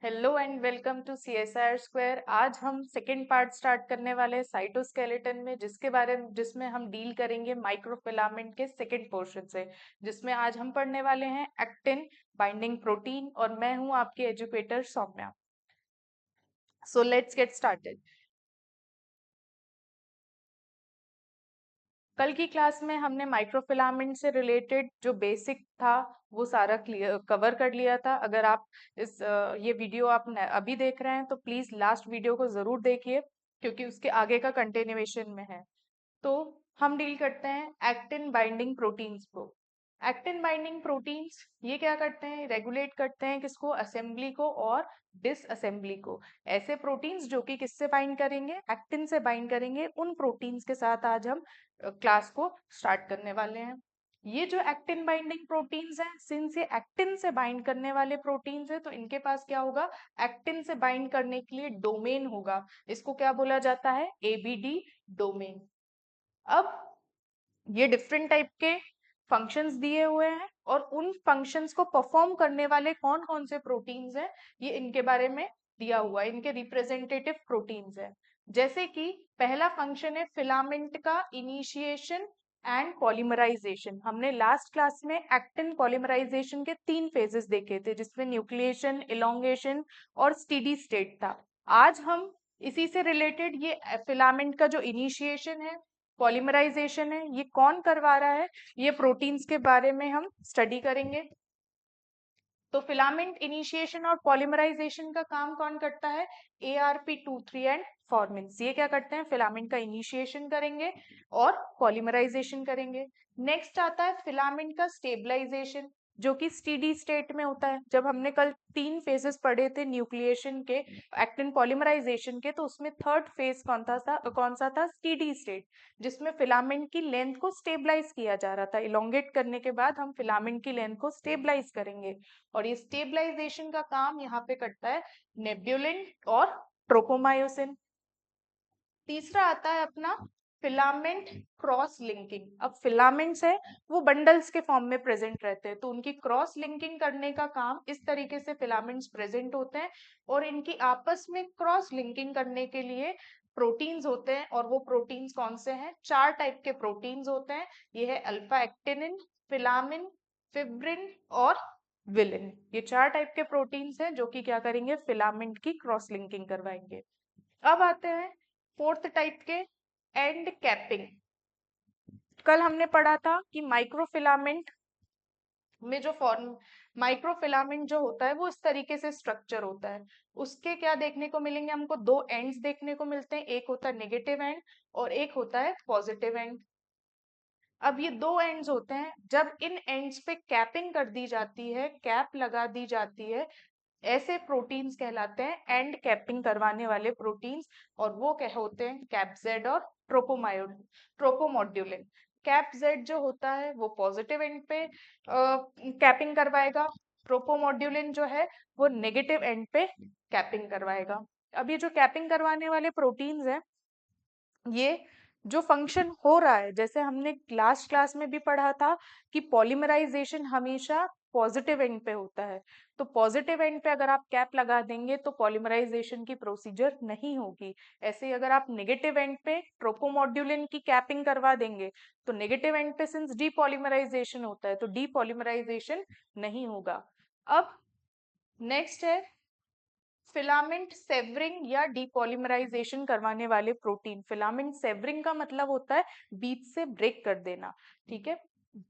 Hello and welcome to CSIR square. आज हम second part start करने वाले हैं साइटोस्केलेटन में, जिसमें हम डील करेंगे माइक्रोफिलामेंट के सेकेंड पोर्शन से, जिसमें आज हम पढ़ने वाले हैं एक्टिन बाइंडिंग प्रोटीन। और मैं हूं आपकी educator Saumya. So let's get started. कल की क्लास में हमने माइक्रोफिलामेंट से रिलेटेड जो बेसिक था वो सारा कवर कर लिया था। अगर आप ये वीडियो आप अभी देख रहे हैं तो प्लीज लास्ट वीडियो को जरूर देखिए, क्योंकि उसके आगे का कंटिन्यूएशन में है। तो हम डील करते हैं एक्टिन बाइंडिंग प्रोटीन्स को। एक्टिन बाइंडिंग प्रोटीन्स ये क्या करते हैं? रेगुलेट करते हैं किसको? असेंबली को और डिसअसेंबली को। ऐसे प्रोटीन्स जो कि किससे बाइंड करेंगे? एक्टिन से बाइंड करेंगे। उन प्रोटीन्स के साथ आज हम क्लास को स्टार्ट करने वाले हैं। ये जो एक्टिन बाइंडिंग प्रोटीन्स हैं, सिंस ये एक्टिन से बाइंड करने वाले प्रोटीन्स हैं, तो इनके पास क्या होगा? एक्टिन से बाइंड करने के लिए डोमेन होगा। इसको क्या बोला जाता है? ABD domain. अब ये डिफरेंट टाइप के फंक्शंस दिए हुए हैं, और उन फंक्शंस को परफॉर्म करने वाले कौन कौन से प्रोटीन्स हैं ये इनके बारे में दिया हुआ है। इनके रिप्रेजेंटेटिव प्रोटीन्स हैं। जैसे कि पहला फंक्शन है फिलामेंट का इनिशिएशन एंड पॉलीमराइजेशन। हमने लास्ट क्लास में एक्टिन पॉलीमराइजेशन के 3 फेजेस देखे थे, जिसमें न्यूक्लिएशन, इलोंगेशन और स्टेडी स्टेट था। आज हम इसी से रिलेटेड ये फिलामेंट का जो इनिशिएशन है, पॉलीमराइजेशन है, ये कौन करवा रहा है, ये प्रोटीन्स के बारे में हम स्टडी करेंगे। तो फिलामेंट इनिशिएशन और पॉलीमराइजेशन का काम कौन करता है? ARP23 and फॉर्मिन्स। ये क्या करते हैं? फिलामेंट का इनिशिएशन करेंगे और पॉलीमराइजेशन करेंगे। नेक्स्ट आता है फिलामेंट का स्टेबलाइजेशन, जो कि स्टेडी स्टेट में होता है। जब हमने कल 3 फेजेस पढ़े थे न्यूक्लिएशन के, एक्टिन पॉलीमराइजेशन के, तो उसमें थर्ड फेज कौन सा था? स्टेडी स्टेट, जिसमें फिलामेंट की लेंथ को स्टेबलाइज किया जा रहा था। इलोंगेट करने के बाद हम फिलामेंट की लेंथ को स्टेबलाइज करेंगे, और ये स्टेबलाइजेशन का काम यहाँ पे करता है नेब्यूलिन और ट्रोपोमायोसिन। तीसरा आता है अपना फिलामेंट क्रॉस लिंकिंग। अब फिलामेंट्स है वो बंडल्स के फॉर्म में प्रेजेंट रहते हैं, तो उनकी क्रॉस लिंकिंग करने का काम इस तरीके से फिलामेंट्स प्रेजेंट होते हैं। और इनकी आपस में क्रॉस लिंकिंग करने के लिए प्रोटीन्स होते हैं, और वो प्रोटीन्स कौन से हैं? 4 टाइप के प्रोटीन्स होते हैं। ये है अल्फा एक्टिनिन, फिलामिन, फिब्रिन और विलिन। ये 4 टाइप के प्रोटीन्स हैं जो कि क्या करेंगे? फिलामेंट की क्रॉस लिंकिंग करवाएंगे। अब आते हैं फोर्थ टाइप के, एंड कैपिंग। कल हमने पढ़ा था कि माइक्रोफिलामेंट में जो फॉर्म माइक्रोफिलामेंट जो होता है वो इस तरीके से स्ट्रक्चर होता है। उसके क्या देखने को मिलेंगे? हमको 2 एंड्स देखने को मिलते हैं। एक होता है नेगेटिव एंड और एक होता है पॉजिटिव एंड। अब ये 2 एंड्स होते हैं, जब इन एंड्स पे कैपिंग कर दी जाती है, कैप लगा दी जाती है, ऐसे प्रोटीन्स कहलाते हैं एंड कैपिंग करवाने वाले प्रोटीन्स। और वो क्या होते हैं? कैपजेड और ट्रोपोमोड्यूलिन। कैपजेड जो होता है वो पॉजिटिव एंड पे कैपिंग करवाएगा। ट्रोपोमोड्यूलिन जो है वो नेगेटिव एंड पे कैपिंग करवाएगा। अब ये जो कैपिंग करवाने वाले प्रोटीन्स हैं, ये जो फंक्शन हो रहा है, जैसे हमने लास्ट क्लास में भी पढ़ा था कि पॉलीमराइजेशन हमेशा पॉजिटिव एंड पे होता है। तो पॉजिटिव एंड पे अगर आप कैप लगा देंगे तो पॉलीमराइजेशन की प्रोसीजर नहीं होगी। ऐसे ही अगर आप नेगेटिव एंड पे ट्रोपोमोड्यूलिन की कैपिंग करवा देंगे तो नेगेटिव एंड पे सिंस डीपॉलीमराइजेशन होता है तो डीपॉलीमराइजेशन नहीं होगा। अब नेक्स्ट है फिलामेंट सेवरिंग या डीपॉलीमराइजेशन करवाने वाले प्रोटीन। फिलामेंट सेवरिंग का मतलब होता है बीच से ब्रेक कर देना। ठीक है,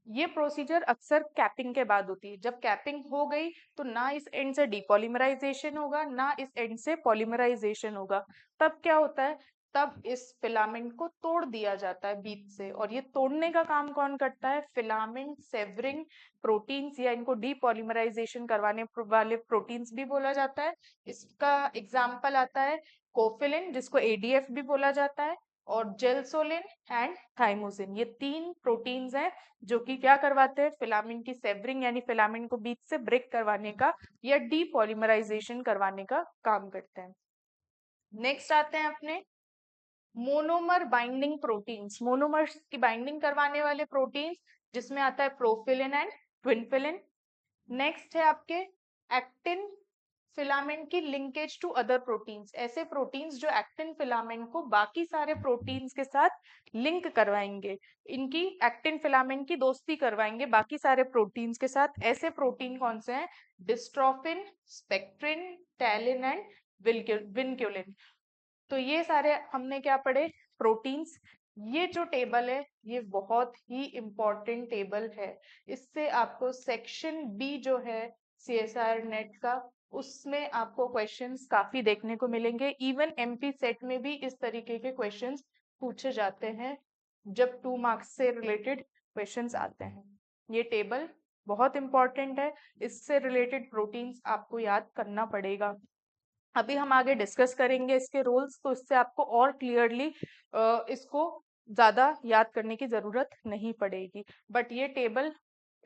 ये प्रोसीजर अक्सर कैपिंग के बाद होती है। जब कैपिंग हो गई तो ना इस एंड से डीपॉलीमराइजेशन होगा ना इस एंड से पॉलीमराइजेशन होगा। तब क्या होता है? तब इस फिलामेंट को तोड़ दिया जाता है बीच से। और ये तोड़ने का काम कौन करता है? फिलामेंट सेवरिंग प्रोटीन्स, या इनको डीपॉलीमराइजेशन करवाने वाले प्रोटीन्स भी बोला जाता है। इसका एग्जाम्पल आता है कोफिलिन, जिसको ADF भी बोला जाता है, और जेलसोलिन एंड थाइमोसिन। ये 3 प्रोटीन्स हैं जो कि क्या करवाते हैं? फिलामेंट की सेवरिंग यानी फिलामेंट को बीच से ब्रेक करवाने का या डीपॉलीमराइजेशन करवाने का काम करते हैं। नेक्स्ट आते हैं अपने मोनोमर बाइंडिंग प्रोटीन्स। मोनोमर्स की बाइंडिंग करवाने वाले प्रोटीन्स, जिसमें आता है प्रोफिलिन एंड ट्विनफिलिन। नेक्स्ट है आपके एक्टिन फिलामेंट की लिंकेज टू अदर प्रोटीन्स, ऐसे प्रोटीन्स जो एक्टिन फिलामेंट को बाकी सारे प्रोटीन्स के साथ लिंक करवाएंगे, इनकी एक्टिन फिलामेंट की दोस्ती करवाएंगे बाकी सारे प्रोटीन्स के साथ। ऐसे प्रोटीन कौन से हैं? Dystrophin, spectrin, talin and vinculin. तो ये सारे हमने क्या पढ़े? प्रोटीन्स। ये जो टेबल है ये बहुत ही इंपॉर्टेंट टेबल है, इससे आपको सेक्शन बी जो है CSIR नेट का, उसमें आपको क्वेश्चंस काफी देखने को मिलेंगे। इवन MP सेट में भी इस तरीके के क्वेश्चंस पूछे जाते हैं जब 2 मार्क्स से रिलेटेड क्वेश्चंस आते हैं। ये टेबल बहुत इंपॉर्टेंट है, इससे रिलेटेड प्रोटीन्स आपको याद करना पड़ेगा। अभी हम आगे डिस्कस करेंगे इसके रोल्स, तो इससे आपको और क्लियरली इसको ज्यादा याद करने की जरूरत नहीं पड़ेगी, बट ये table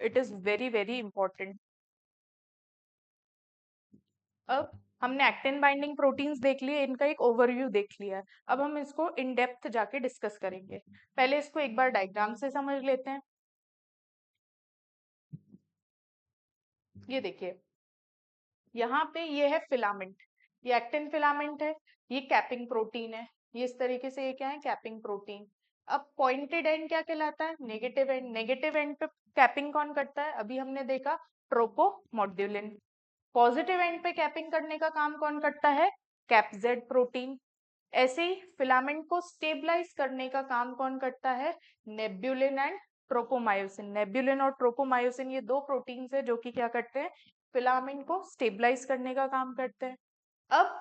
it is very very important. अब हमने एक्टिन बाइंडिंग प्रोटीन्स देख लिए, इनका एक ओवरव्यू देख लिया है। अब हम इसको इन डेप्थ जाके डिस्कस करेंगे। पहले इसको एक बार डायग्राम से समझ लेते हैं। ये देखिए, यहाँ पे ये है फिलामेंट, ये एक्टिन फिलामेंट है, ये कैपिंग प्रोटीन है, ये इस तरीके से, ये क्या है? Capping protein. अब पॉइंटेड एंड क्या कहलाता है? Negative and. नेगेटिव एंड पे कैपिंग कौन करता है? अभी हमने देखा, ट्रोपोमोड्यूलिन। पॉजिटिव एंड पे कैपिंग करने का काम कौन करता है? कैपजेड प्रोटीन। ऐसे ही फिलामेंट को स्टेबलाइज करने का काम कौन करता है? नेब्यूलिन एंड ट्रोपोमायोसिन। नेब्यूलिन और ट्रोपोमायोसिन ये दो प्रोटीन्स है जो कि क्या करते हैं? फिलामेंट को स्टेबलाइज करने का काम करते हैं। अब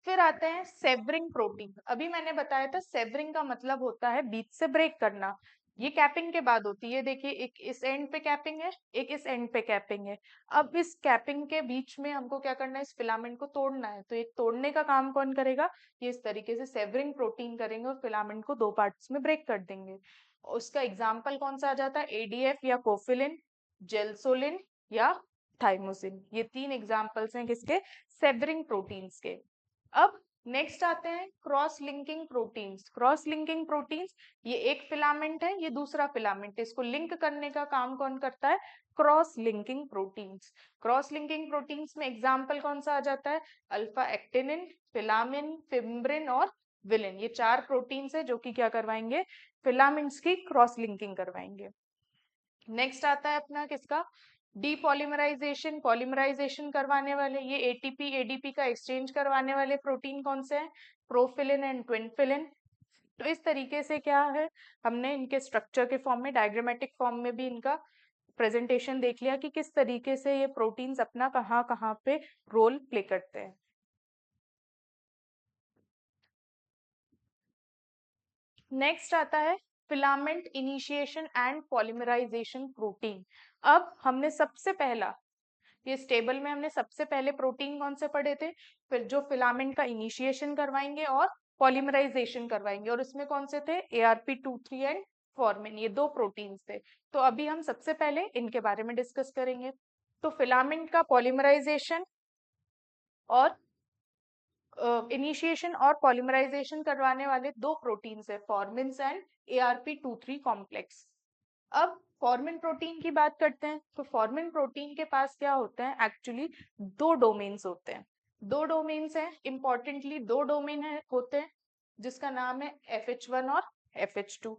फिर आते हैं सेवरिंग प्रोटीन। अभी मैंने बताया था सेवरिंग का मतलब होता है बीच से ब्रेक करना। ये कैपिंग के बाद होती है। देखिए, एक इस एंड पे कैपिंग है, एक इस एंड पे कैपिंग है। अब इस कैपिंग के बीच में हमको क्या करना है? इस फिलामेंट को तोड़ना है। तो ये तोड़ने का काम कौन करेगा? ये इस तरीके से सेवरिंग प्रोटीन करेंगे और फिलामेंट को दो पार्ट्स में ब्रेक कर देंगे। उसका एग्जाम्पल कौन सा आ जाता है? ADF या कोफिलिन, जेलसोलिन या थाइमोसिन। ये तीन एग्जाम्पल्स हैं किसके? सेवरिंग प्रोटीन्स के। अब नेक्स्ट आते हैं cross linking proteins. Cross linking proteins, ये एक फिलामेंट है, ये दूसरा फिलामेंट है, इसको लिंक करने का काम कौन करता है? Cross linking proteins. Cross linking proteins में एग्जाम्पल कौन सा आ जाता है? अल्फा एक्टिनिन, फिलामिन, फिम्ब्रिन और विलिन। ये चार प्रोटीन्स है जो कि क्या करवाएंगे? फिलामेंट्स की क्रॉस लिंकिंग करवाएंगे। नेक्स्ट आता है अपना किसका? डीपॉलीमराइजेशन। पॉलीमराइजेशन करवाने वाले, ये ATP ADP का एक्सचेंज करवाने वाले प्रोटीन कौन से हैं? प्रोफिलिन एंड ट्विनफिलिन। तो इस तरीके से क्या है, हमने इनके स्ट्रक्चर के फॉर्म में, डायग्रामेटिक फॉर्म में भी इनका प्रेजेंटेशन देख लिया कि किस तरीके से ये प्रोटीन्स अपना कहाँ कहाँ पे रोल प्ले करते हैं। नेक्स्ट आता है filament initiation and polymerisation protein. अब हमने सबसे पहला, इस टेबल में हमने सबसे पहले प्रोटीन कौन से पढ़े थे? फिर जो फिलामेंट का इनिशिएशन करवाएंगे और पॉलीमराइजेशन करवाएंगे, और इसमें कौन से थे? ARP23 and फॉर्मिन। ये दो प्रोटीन्स थे। तो अभी हम सबसे पहले इनके बारे में डिस्कस करेंगे। तो फिलामेंट का पॉलीमराइजेशन और इनिशिएशन और पॉलीमराइजेशन करवाने वाले दो प्रोटीन्स है, फॉर्मिन्स एंड ARP23 कॉम्प्लेक्स। अब फॉर्मिन प्रोटीन की बात करते हैं। तो फॉर्मिन प्रोटीन के पास क्या होता है? एक्चुअली दो डोमेन्स होते हैं। दो डोमेन्स हैं, इंपॉर्टेंटली दो डोमेन है होते हैं, जिसका नाम है FH1 और FH2।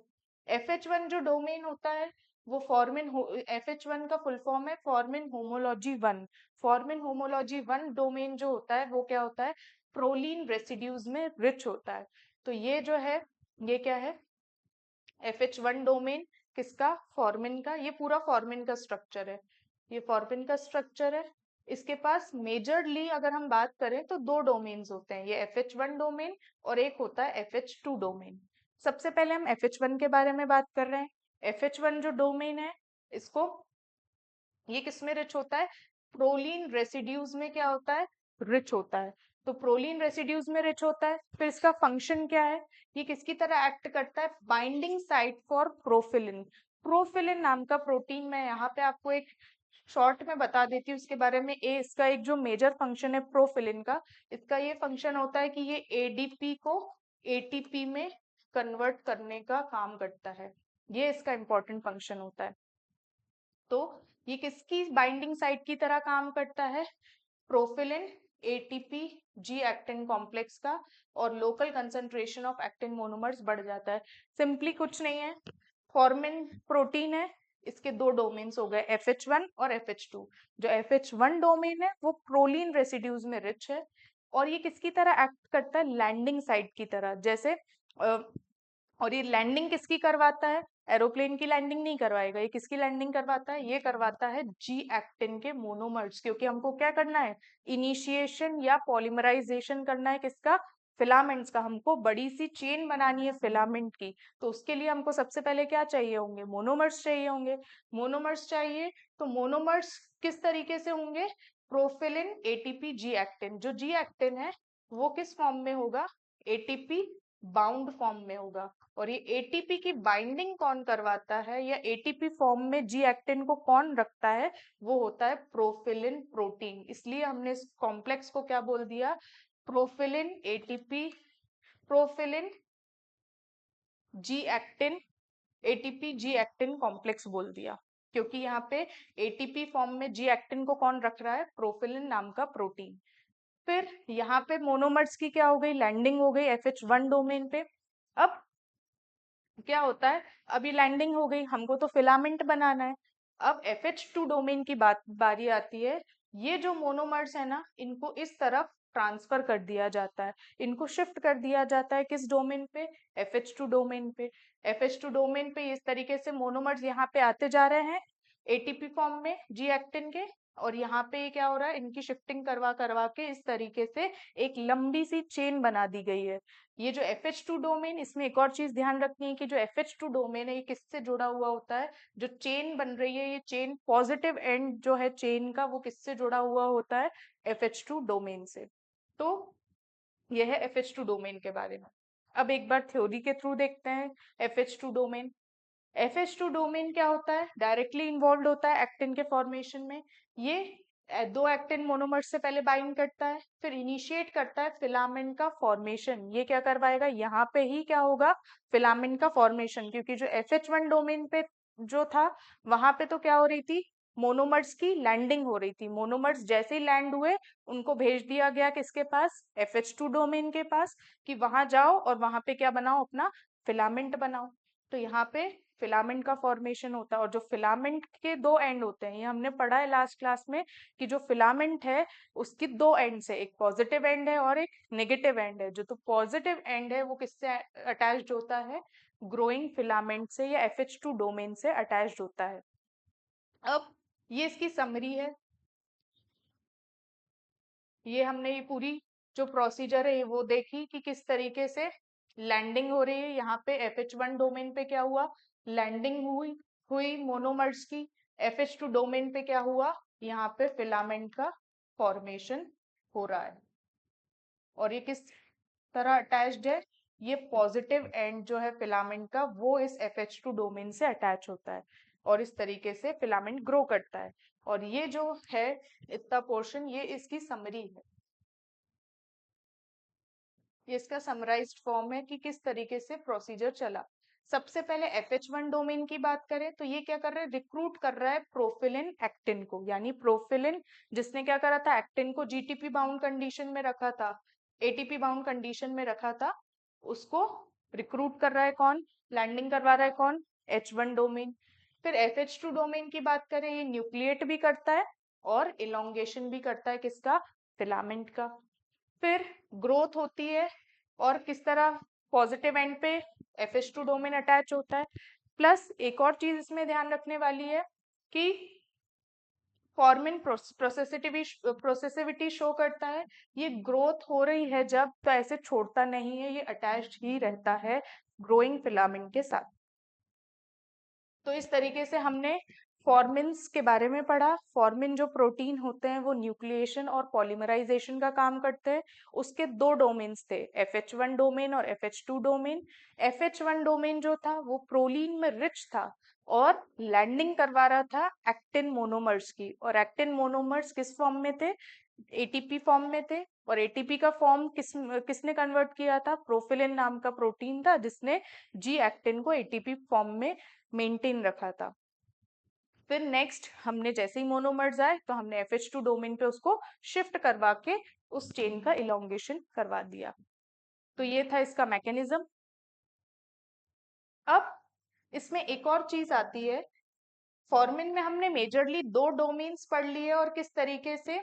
FH1 जो डोमेन होता है वो फॉर्मिन FH1 का फुल फॉर्म है फॉर्मिन होमोलॉजी 1। फॉर्मिन होमोलॉजी 1 डोमेन जो होता है वो क्या होता है? प्रोलीन रेसिड्यूज में रिच होता है। तो ये जो है, ये क्या है? FH1 डोमेन किसका? फॉर्मिन का। ये पूरा फॉर्मिन का स्ट्रक्चर है, ये फॉर्मिन का स्ट्रक्चर है। इसके पास मेजरली अगर हम बात करें तो दो डोमेन्स होते हैं, ये FH1 डोमेन और एक होता है FH2 डोमेन। सबसे पहले हम FH1 के बारे में बात कर रहे हैं। FH1 जो डोमेन है, इसको, ये किसमें रिच होता है? प्रोलीन रेसिड्यूज में क्या होता है? रिच होता है। तो प्रोलीन रेसिड्यूज में रिच होता है। फिर इसका फंक्शन क्या है? ये किसकी तरह एक्ट करता है? Binding site for profilin. Profilin नाम का प्रोटीन, मैं यहाँ पे आपको एक शॉर्ट में बता देती हूँ इसके बारे में। इसका एक जो मेजर फंक्शन है प्रोफिलिन का, इसका ये फंक्शन होता है कि ये ADP को ATP में कन्वर्ट करने का काम करता है। ये इसका इंपॉर्टेंट फंक्शन होता है। तो ये किसकी बाइंडिंग साइट की तरह काम करता है? प्रोफिलिन एटीपी जी एक्टिन कॉम्प्लेक्स का, और local concentration of actin monomers बढ़ जाता है। सिंपली कुछ नहीं है, फॉर्मिन प्रोटीन है, इसके दो डोमेन्स हो गए FH1 और FH2। जो FH1 डोमेन है वो प्रोलीन रेसिड्यूज में रिच है, और ये किसकी तरह एक्ट करता है, लैंडिंग साइट की तरह। जैसे और ये लैंडिंग किसकी करवाता है, एरोप्लेन की लैंडिंग नहीं करवाएगा, ये किसकी लैंडिंग करवाता है, ये करवाता है जी एक्टिन के मोनोमर्स, क्योंकि हमको क्या करना है, इनिशिएशन या पॉलीमराइजेशन करना है किसका, फिलामेंट्स का। हमको बड़ी सी चेन बनानी है फिलामेंट की, तो उसके लिए हमको सबसे पहले क्या चाहिए होंगे, मोनोमर्स चाहिए होंगे। मोनोमर्स चाहिए तो मोनोमर्स किस तरीके से होंगे, प्रोफिलिन एटीपी जी एक्टिन। जो जी एक्टिन है वो किस फॉर्म में होगा, एटीपी बाउंड फॉर्म में होगा। और ये एटीपी की बाइंडिंग कौन करवाता है, या एटीपी फॉर्म में जी एक्टिन को कौन रखता है, वो होता है प्रोफिलिन प्रोटीन। इसलिए हमने इस कॉम्प्लेक्स को क्या बोल दिया, profilin ATP, profilin G actin, ATP G actin complex बोल दिया, क्योंकि यहाँ पे एटीपी फॉर्म में जी एक्टिन को कौन रख रहा है, प्रोफिलिन नाम का प्रोटीन। फिर यहाँ पे मोनोमर्स की क्या हो गई, लैंडिंग हो गई FH1 डोमेन पे। अब क्या होता है, अभी लैंडिंग हो गई, हमको तो फिलामेंट बनाना है। अब FH2 डोमेन की बारी आती है। ये जो मोनोमर्स है ना, इनको इस तरफ ट्रांसफर कर दिया जाता है, इनको शिफ्ट कर दिया जाता है किस डोमेन पे, FH2 डोमेन पे। FH2 डोमेन पे इस तरीके से मोनोमर्स यहाँ पे आते जा रहे हैं एटीपी फॉर्म में जी एक्टिन के, और यहाँ पे ये क्या हो रहा है, इनकी शिफ्टिंग करवा करवा के इस तरीके से एक लंबी सी चेन बना दी गई है। ये जो FH2 डोमेन, इसमें एक और चीज ध्यान रखनी है कि जो FH2 डोमेन है ये किससे जुड़ा हुआ होता है, जो चेन बन रही है, ये चेन पॉजिटिव एंड जो है चेन का, वो किससे जुड़ा हुआ होता है, FH2 डोमेन से। तो यह है FH2 डोमेन के बारे में। अब एक बार थ्योरी के थ्रू देखते हैं FH2 डोमेन। FH2 डोमेन क्या होता है, डायरेक्टली इन्वॉल्व होता है एक्टिन के फॉर्मेशन में। ये दो एक्टिन मोनोमर से पहले बाइंड करता है, फिर इनिशिएट करता है फिलामेंट का फॉर्मेशन। ये क्या करवाएगा, यहाँ पे ही क्या होगा, फिलामेंट का फॉर्मेशन, क्योंकि जो FH1 डोमेन पे जो था, वहां पे तो क्या हो रही थी, मोनोमर्स की लैंडिंग हो रही थी। मोनोमर्स जैसे ही लैंड हुए, उनको भेज दिया गया किसके पास, FH2 डोमेन के पास, कि वहां जाओ और वहां पे क्या बनाओ, अपना फिलामेंट बनाओ। तो यहाँ पे फिलामेंट का फॉर्मेशन होता है, और जो फिलामेंट के दो एंड होते हैं, ये हमने पढ़ा है लास्ट क्लास में, कि जो फिलामेंट है उसकी दो एंड्स है, एक पॉजिटिव एंड है और एक नेगेटिव एंड है। जो तो पॉजिटिव एंड है वो किससे अटैच्ड होता है, ग्रोइंग फिलामेंट से, या FH2 डोमेन से अटैच्ड होता है। अब ये इसकी समरी है, ये हमने ये पूरी जो प्रोसीजर है वो देखी कि किस तरीके से लैंडिंग हो रही है। यहाँ पे FH1 डोमेन पे क्या हुआ, लैंडिंग हुई हुई मोनोमर्स की। FH2 डोमेन पे क्या हुआ, यहाँ पे फिलामेंट का फॉर्मेशन हो रहा है। और ये किस तरह अटैच्ड है, ये पॉजिटिव एंड जो है फिलामेंट का, वो इस FH2 डोमेन से अटैच होता है, और इस तरीके से फिलामेंट ग्रो करता है। और ये जो है इतना पोर्शन, ये इसकी समरी है, ये इसका समराइज्ड फॉर्म है कि किस तरीके से प्रोसीजर चला। सबसे पहले FH1 डोमेन की बात करें तो ये क्या कर रहा है, रिक्रूट कर रहा है प्रोफिलिन एक्टिन को, यानी प्रोफिलिन जिसने क्या करा था, एक्टिन को GTP बाउंड कंडीशन में रखा था, ATP बाउंड कंडीशन में रखा था, उसको रिक्रूट कर रहा है कौन, लैंडिंग करवा रहा है कौन, H1 डोमेन। फिर FH2 डोमेन की बात करें, ये न्यूक्लिएट भी करता है और इलोंगेशन भी करता है किसका, फिलामेंट का। फिर ग्रोथ होती है, और किस तरह, पॉजिटिव एंड पे FH2 डोमेन अटैच होता है। प्लस एक और चीज इसमें ध्यान रखने वाली है कि फॉर्मिन प्रोसेसिविटी शो करता है। ये ग्रोथ हो रही है जब, तो ऐसे छोड़ता नहीं है, ये अटैच्ड ही रहता है ग्रोइंग फिलामेंट के साथ। तो इस तरीके से हमने फॉर्मिन्स के बारे में पढ़ा। फॉर्मिन जो प्रोटीन होते हैं वो न्यूक्लिएशन और पॉलीमराइजेशन का काम करते हैं। उसके दो डोमेन्स थे, FH1 डोमेन और FH2 डोमेन। FH1 डोमेन जो था वो प्रोलीन में रिच था, और लैंडिंग करवा रहा था एक्टिन मोनोमर्स की। और एक्टिन मोनोमर्स किस फॉर्म में थे, ATP फॉर्म में थे। और ATP का फॉर्म किसने कन्वर्ट किया था, प्रोफिलिन नाम का प्रोटीन था जिसने जी एक्टिन को ATP फॉर्म में मेंटेन रखा था। फिर नेक्स्ट हमने जैसे ही मोनोमर्स आए तो हमने FH2 डोमेन पे उसको शिफ्ट करवा के उस चेन का इलोंगेशन करवा दिया। तो ये था इसका मैकेनिज्म। अब इसमें एक और चीज आती है, फॉर्मिन में हमने मेजरली 2 डोमेन्स पढ़ लिए और किस तरीके से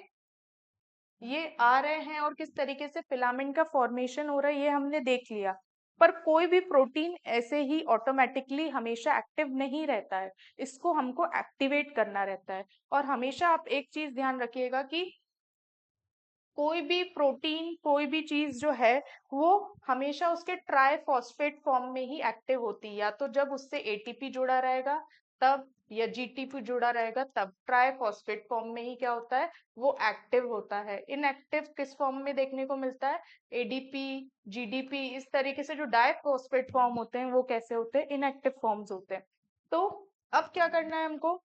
ये आ रहे हैं और किस तरीके से फिलामेंट का फॉर्मेशन हो रहा है ये हमने देख लिया। पर कोई भी प्रोटीन ऐसे ही ऑटोमेटिकली हमेशा एक्टिव नहीं रहता है, इसको हमको एक्टिवेट करना रहता है। और हमेशा आप एक चीज ध्यान रखिएगा कि कोई भी प्रोटीन, कोई भी चीज जो है वो हमेशा उसके ट्राइफॉस्फेट फॉर्म में ही एक्टिव होती है। या तो जब उससे एटीपी जुड़ा रहेगा तब, या जीटीपी जुड़ा रहेगा तब। ट्राइफॉस्फेट फॉर्म में ही क्या होता है, वो एक्टिव होता है। इनएक्टिव किस फॉर्म में देखने को मिलता है, एडीपी, जीडीपी, इस तरीके से जो डाइफॉस्फेट फॉर्म होते हैं वो कैसे होते हैं, इनएक्टिव फॉर्म्स होते हैं। तो अब क्या करना है हमको,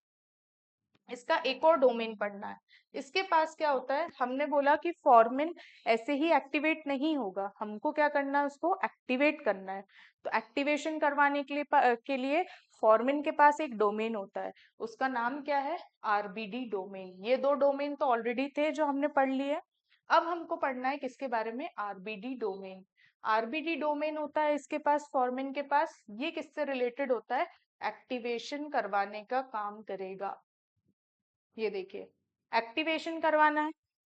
इसका एक और डोमेन पढ़ना है। इसके पास क्या होता है, हमने बोला कि फॉर्मिन ऐसे ही एक्टिवेट नहीं होगा, हमको क्या करना है, उसको एक्टिवेट करना है। तो एक्टिवेशन करवाने के लिए फॉर्मिन के पास एक डोमेन होता है, उसका नाम क्या है, आरबीडी डोमेन। ये 2 डोमेन तो ऑलरेडी थे जो हमने पढ़ लिए। अब हमको पढ़ना है किसके बारे में, आरबीडी डोमेन। आरबीडी डोमेन होता है इसके पास, फॉर्मिन के पास। ये किससे रिलेटेड होता है, एक्टिवेशन करवाने का काम करेगा। ये देखिए, एक्टिवेशन करवाना है।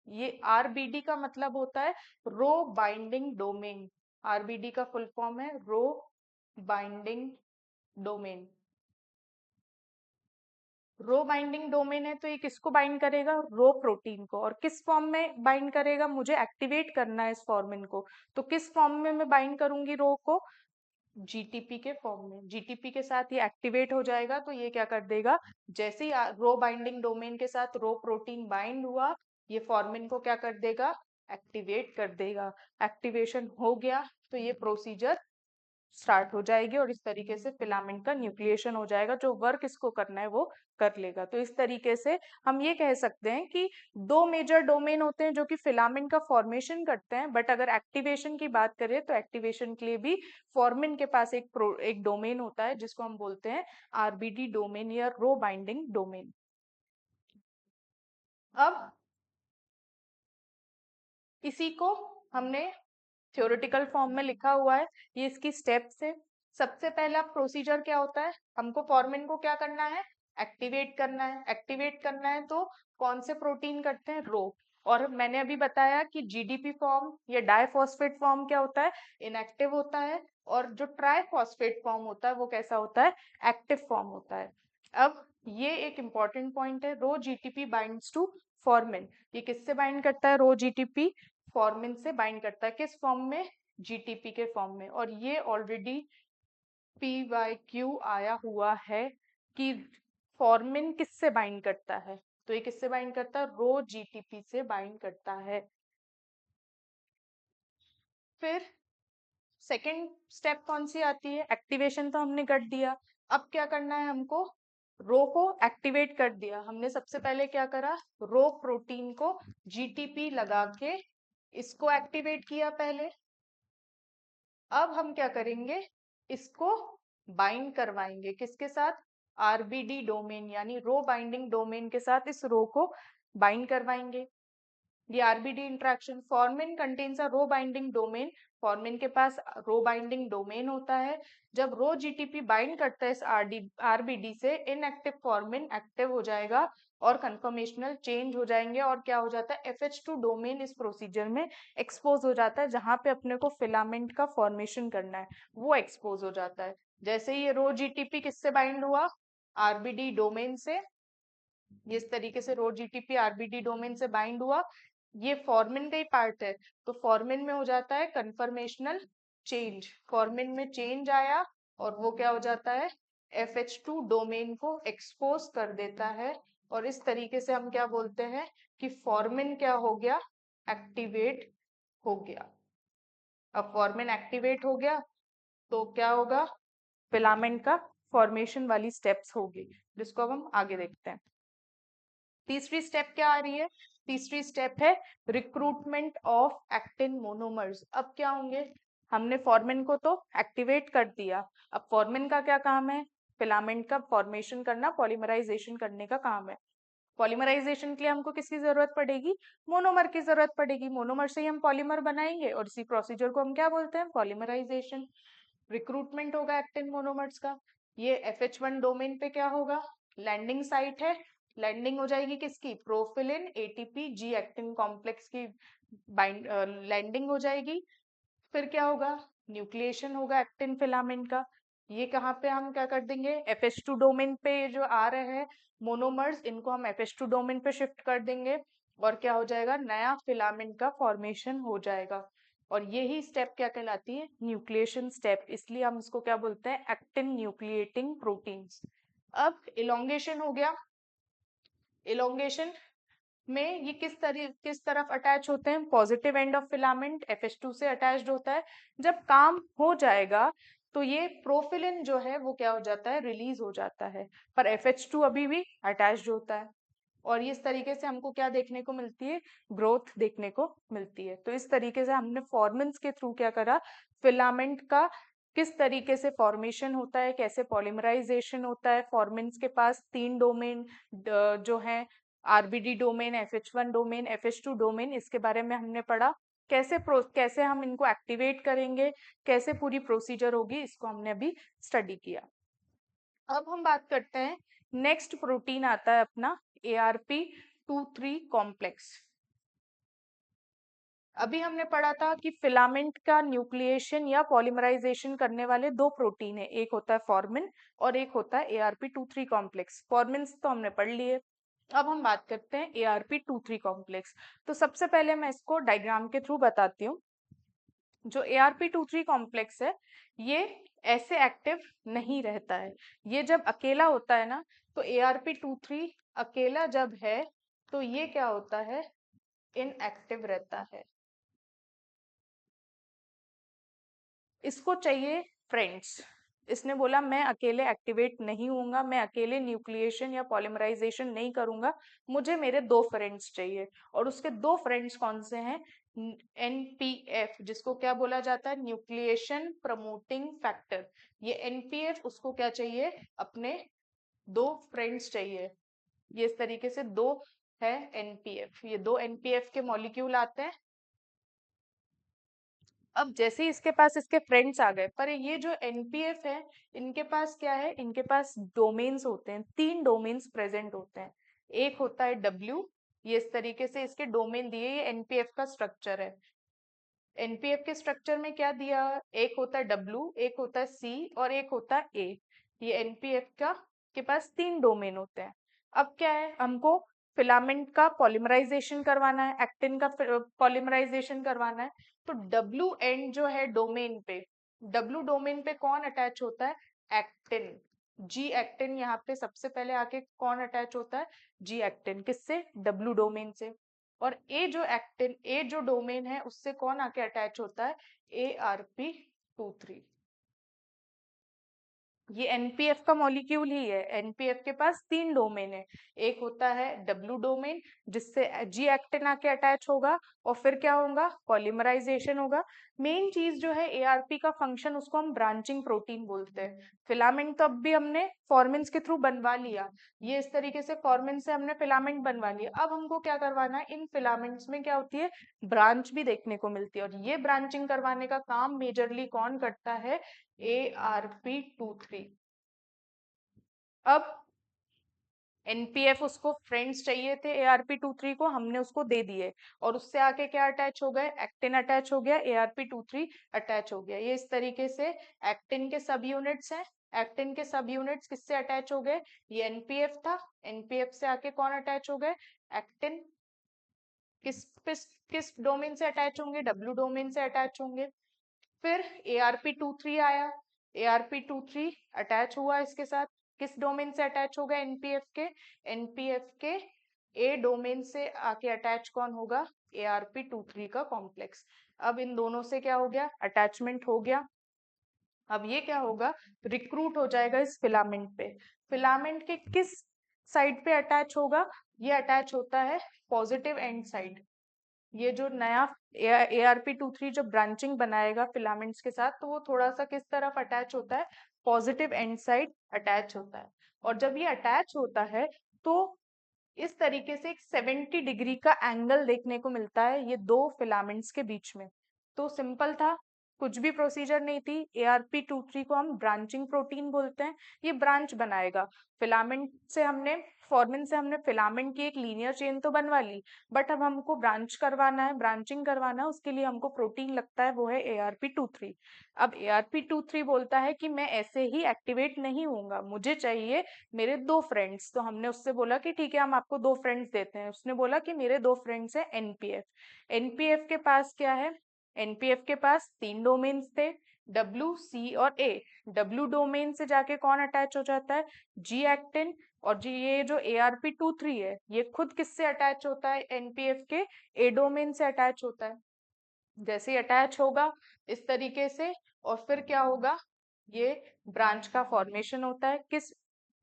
ये आरबीडी का मतलब होता है रो बाइंडिंग डोमेन। आरबीडी का फुल फॉर्म है रो बाइंडिंग डोमेन। रो बाइंडिंग डोमेन है तो ये किसको बाइंड करेगा, रो प्रोटीन को। और किस फॉर्म में बाइंड करेगा, मुझे एक्टिवेट करना है इस फॉर्मिन को, तो किस फॉर्म में मैं बाइंड करूंगी रो को, जीटीपी के फॉर्म में। जीटीपी के साथ ये एक्टिवेट हो जाएगा तो ये क्या कर देगा, जैसे ही रो बाइंडिंग डोमेन के साथ रो प्रोटीन बाइंड हुआ, ये फॉर्मिन को क्या कर देगा, एक्टिवेट कर देगा। एक्टिवेशन हो गया तो ये प्रोसीजर स्टार्ट हो जाएगी और इस तरीके से फिलामेंट का न्यूक्लिएशन हो जाएगा। जो वर्क इसको करना है वो कर लेगा। तो इस तरीके से हम ये कह सकते हैं कि 2 मेजर डोमेन होते हैं जो कि फिलामेंट का फॉर्मेशन करते हैं। बट अगर एक्टिवेशन की बात करें तो एक्टिवेशन के लिए भी फॉर्मिन के पास एक डोमेन होता है जिसको हम बोलते हैं आरबीडी डोमेन या रो बाइंडिंग डोमेन। अब इसी को हमने थ्योरेटिकल फॉर्म में लिखा हुआ है, ये इसकी स्टेप्स है। सबसे पहला प्रोसीजर क्या होता है, हमको फॉर्मिन को क्या करना है, एक्टिवेट करना है। एक्टिवेट करना है तो कौन से प्रोटीन करते हैं, रो। और मैंने अभी बताया कि जीडीपी फॉर्म या डाइफॉस्फेट फॉर्म क्या होता है, इनएक्टिव होता है। और जो ट्राइफॉस्फेट फॉर्म होता है वो कैसा होता है, एक्टिव फॉर्म होता है। अब ये एक इंपॉर्टेंट पॉइंट है, रो जीटीपी बाइंड्स टू फॉर्मिन। ये किससे बाइंड करता है, रो जीटीपी फॉर्मिन से बाइंड करता है। किस फॉर्म में, जीटीपी के फॉर्म में। और ये ऑलरेडी PYQ आया हुआ है कि फॉर्मिन किससे बाइंड करता है, तो ये किससे बाइंड करता है, रो जीटीपी से बाइंड करता है। फिर सेकेंड स्टेप कौन सी आती है, एक्टिवेशन तो हमने कर दिया। अब क्या करना है हमको, रो को एक्टिवेट कर दिया हमने। सबसे पहले क्या करा, रो प्रोटीन को जीटीपी लगा के इसको एक्टिवेट किया पहले। अब हम क्या करेंगे, इसको बाइंड करवाएंगे किसके साथ, आरबीडी डोमेन यानी रो बाइंडिंग डोमेन के साथ इस रो को बाइंड करवाएंगे। ये RBD interaction, formin contains a rho binding domain. Formin के पास रो बाइंडिंग डोमेन होता है। जब रो जीटीपी बाइंड करता है इस आरबीडी से, इनएक्टिव फॉर्मिन एक्टिव हो जाएगा और कंफर्मेशनल चेंज हो जाएंगे। और क्या हो जाता है, FH2 डोमेन इस प्रोसीजर में एक्सपोज हो जाता है। जहां पे अपने को फिलामेंट का फॉर्मेशन करना है वो एक्सपोज हो जाता है। जैसे ये रो जीटीपी किससे बाइंड हुआ, आरबीडी डोमेन से। इस तरीके से रो जीटीपी आरबीडी डोमेन से बाइंड हुआ, ये फॉर्मिन का ही पार्ट है। तो फॉर्मिन में हो जाता है कन्फर्मेशनल चेंज, फॉर्मिन में चेंज आया और वो क्या हो जाता है, FH2 डोमेन को एक्सपोज कर देता है। और इस तरीके से हम क्या बोलते हैं कि फॉर्मिन क्या हो गया, एक्टिवेट हो गया। अब फॉर्मिन एक्टिवेट हो गया तो क्या होगा, फिलामेंट का फॉर्मेशन वाली स्टेप्स होगी, जिसको अब हम आगे देखते हैं। तीसरी स्टेप क्या आ रही है, तीसरी स्टेप है रिक्रूटमेंट ऑफ एक्टिन मोनोमर्स। अब क्या होंगे, हमने फॉर्मिन को तो एक्टिवेट कर दिया, अब फॉर्मिन का क्या काम है, फिलामेंट का फॉर्मेशन करना, पॉलीमराइजेशन करने का काम है। पॉलीमराइजेशन के लिए हमको किसकी जरूरत पड़ेगी? मोनोमर की जरूरत पड़ेगी। मोनोमर से ही हम पॉलीमर बनाएंगे और इसी प्रोसीजर को हम क्या बोलते हैं? पॉलीमराइजेशन। रिक्रूटमेंट होगा एक्टिन मोनोमर्स का। ये FH1 डोमेन पे क्या होगा? लैंडिंग साइट है। लैंडिंग हो जाएगी किसकी? प्रोफिलिन ATP G एक्टिन कॉम्प्लेक्स की बाइंड लैंडिंग हो जाएगी। फिर क्या होगा? न्यूक्लिएशन होगा एक्टिन फिलामेंट का। ये कहाँ पे हम क्या कर देंगे? FH2 डोमेन पे ये जो आ रहे हैं मोनोमर्स, इनको हम FH2 डोमेन पे शिफ्ट कर देंगे और क्या हो जाएगा? नया फिलामेंट का फॉर्मेशन हो जाएगा। और यही स्टेप क्या कहलाती है? Nucleation step. इसलिए हम इसको क्या बोलते हैं? Actin nucleating proteins. अब इलोंगेशन हो गया। इलोंगेशन में ये किस तरफ अटैच होते हैं? Positive end of filament FH2 से अटैच्ड होता है। जब काम हो जाएगा तो ये प्रोफिलिन जो है वो क्या हो जाता है? रिलीज हो जाता है, पर FH2 अभी भी अटैच्ड होता है। और इस तरीके से हमको क्या देखने को मिलती है? ग्रोथ देखने को मिलती है। तो इस तरीके से हमने फॉर्मेंस के थ्रू क्या करा? फिलामेंट का किस तरीके से फॉर्मेशन होता है, कैसे पॉलीमराइजेशन होता है। फॉर्मेंस के पास 3 डोमेन जो है, RBD domain, FH1 domain, FH2 domain, इसके बारे में हमने पढ़ा। कैसे हम इनको एक्टिवेट करेंगे, कैसे पूरी प्रोसीजर होगी, इसको हमने अभी स्टडी किया। अब हम बात करते हैं, नेक्स्ट प्रोटीन आता है अपना ARP23 कॉम्प्लेक्स। अभी हमने पढ़ा था कि फिलामेंट का न्यूक्लिएशन या पॉलीमराइजेशन करने वाले 2 प्रोटीन है, एक होता है फॉर्मिन और एक होता है ARP23 कॉम्प्लेक्स। फॉर्मिन्स तो हमने पढ़ लिए। अब हम बात करते हैं ARP23 कॉम्प्लेक्स। तो सबसे पहले मैं इसको डायग्राम के थ्रू बताती हूँ। जो ARP23 कॉम्प्लेक्स है ये ऐसे एक्टिव नहीं रहता है। ये जब अकेला होता है ना, तो ARP23 अकेला जब है तो ये क्या होता है? इनएक्टिव रहता है। इसको चाहिए फ्रेंड्स। इसने बोला मैं अकेले एक्टिवेट नहीं होऊंगा, मैं अकेले न्यूक्लिएशन या पॉलीमराइजेशन नहीं करूंगा, मुझे मेरे 2 फ्रेंड्स चाहिए। और उसके 2 फ्रेंड्स कौन से हैं? NPF, जिसको क्या बोला जाता है? Nucleation promoting factor. ये NPF उसको क्या चाहिए? अपने 2 फ्रेंड्स चाहिए। ये इस तरीके से 2 है NPF। ये 2 NPF के मॉलिक्यूल आते हैं। अब जैसे ही इसके पास इसके फ्रेंड्स आ गए, पर ये जो NPF है इनके पास क्या है? इनके पास डोमेन्स होते हैं, 3 डोमेन्स प्रेजेंट होते हैं। एक होता है W, ये इस तरीके से इसके डोमेन दिए, ये NPF का स्ट्रक्चर है। NPF के स्ट्रक्चर में क्या दिया? एक होता है W, एक होता है C और एक होता है A। ये NPF का के पास 3 डोमेन होते हैं। अब क्या है? हमको फिलामेंट का पॉलीमराइजेशन करवाना है, एक्टिन का पॉलीमराइजेशन करवाना है। तो W एंड जो है डोमेन पे, W डोमेन पे कौन अटैच होता है? एक्टिन। G एक्टिन यहाँ पे सबसे पहले आके कौन अटैच होता है? G actin. किससे? W डोमेन से। और ए जो डोमेन है उससे कौन आके अटैच होता है? ARP23। ये NPF का मॉलिक्यूल ही है। NPF के पास 3 डोमेन है। एक होता है W डोमेन जिससे G एक्टिन आके अटैच होगा और फिर क्या होगा? पॉलीमराइजेशन होगा। मेन चीज जो है ARP का फंक्शन, उसको हम ब्रांचिंग प्रोटीन बोलते हैं। फिलामेंट तो अब भी हमने फॉर्मेंस के थ्रू बनवा लिया। ये इस तरीके से फॉर्मेंस से हमने फिलामेंट बनवा लिया। अब हमको क्या करवाना है? इन फिलामेंट्स में क्या होती है? ब्रांच भी देखने को मिलती है। और ये ब्रांचिंग करवाने का काम मेजरली कौन करता है? ARP23। अब NPF उसको फ्रेंड्स चाहिए थे ARP23 को, हमने उसको दे दिए और उससे आके क्या अटैच हो गए? एक्टिन अटैच हो गया, ARP23 अटैच हो गया। ये इस तरीके से एक्टिन के सब यूनिट्स हैं। एक्टिन के सब यूनिट्स किससे अटैच हो गए? ये NPF था, NPF से आके कौन अटैच हो गए? एक्टिन। किस डोमेन से अटैच होंगे? W डोमेन से अटैच होंगे। फिर ARP23 आया, ARP23 अटैच हुआ इसके साथ। किस डोमेन से अटैच होगा? NPF के। NPF के A डोमेन से आके अटैच कौन होगा? ARP23 का कॉम्प्लेक्स। अब इन दोनों से क्या हो गया? अटैचमेंट हो गया। अब ये क्या होगा? रिक्रूट हो जाएगा इस फिलामेंट पे। फिलामेंट के किस साइड पे अटैच होगा? ये अटैच होता है पॉजिटिव एंड साइड। ये जो नया ARP23 जो ब्रांचिंग बनाएगा फिलामेंट्स के साथ, तो वो थोड़ा सा किस तरफ अटैच होता है? पॉजिटिव एंड साइड अटैच होता है। और जब ये अटैच होता है तो इस तरीके से एक 70 डिग्री का एंगल देखने को मिलता है ये दो फिलामेंट्स के बीच में। तो सिंपल था, कुछ भी प्रोसीजर नहीं थी। ARP23 को हम ब्रांचिंग प्रोटीन बोलते हैं, ये ब्रांच बनाएगा। फिलामेंट से हमने फॉर्मिन से हमने फिलामेंट की एक लीनियर चेन तो बनवा ली, बट अब हमको ब्रांच करवाना है, ब्रांचिंग करवाना है, उसके लिए हमको प्रोटीन लगता है, वो है ARP23। अब ARP23 बोलता है कि मैं ऐसे ही एक्टिवेट नहीं होऊंगा, मुझे चाहिए मेरे दो फ्रेंड्स। तो हमने उससे बोला कि ठीक है हम आपको दो फ्रेंड्स देते हैं। उसने बोला कि मेरे दो फ्रेंड्स हैं NPF। NPF के पास क्या है, NPF के पास तीन डोमेन्स थे, W, C और A। W डोमेन से जाके कौन अटैच हो जाता है, G एक्टिन। और जी ये जो ARP23 है ये खुद किससे अटैच होता है, NPF के A डोमेन से अटैच होता है। जैसे अटैच होगा इस तरीके से, और फिर क्या होगा, ये ब्रांच का फॉर्मेशन होता है। किस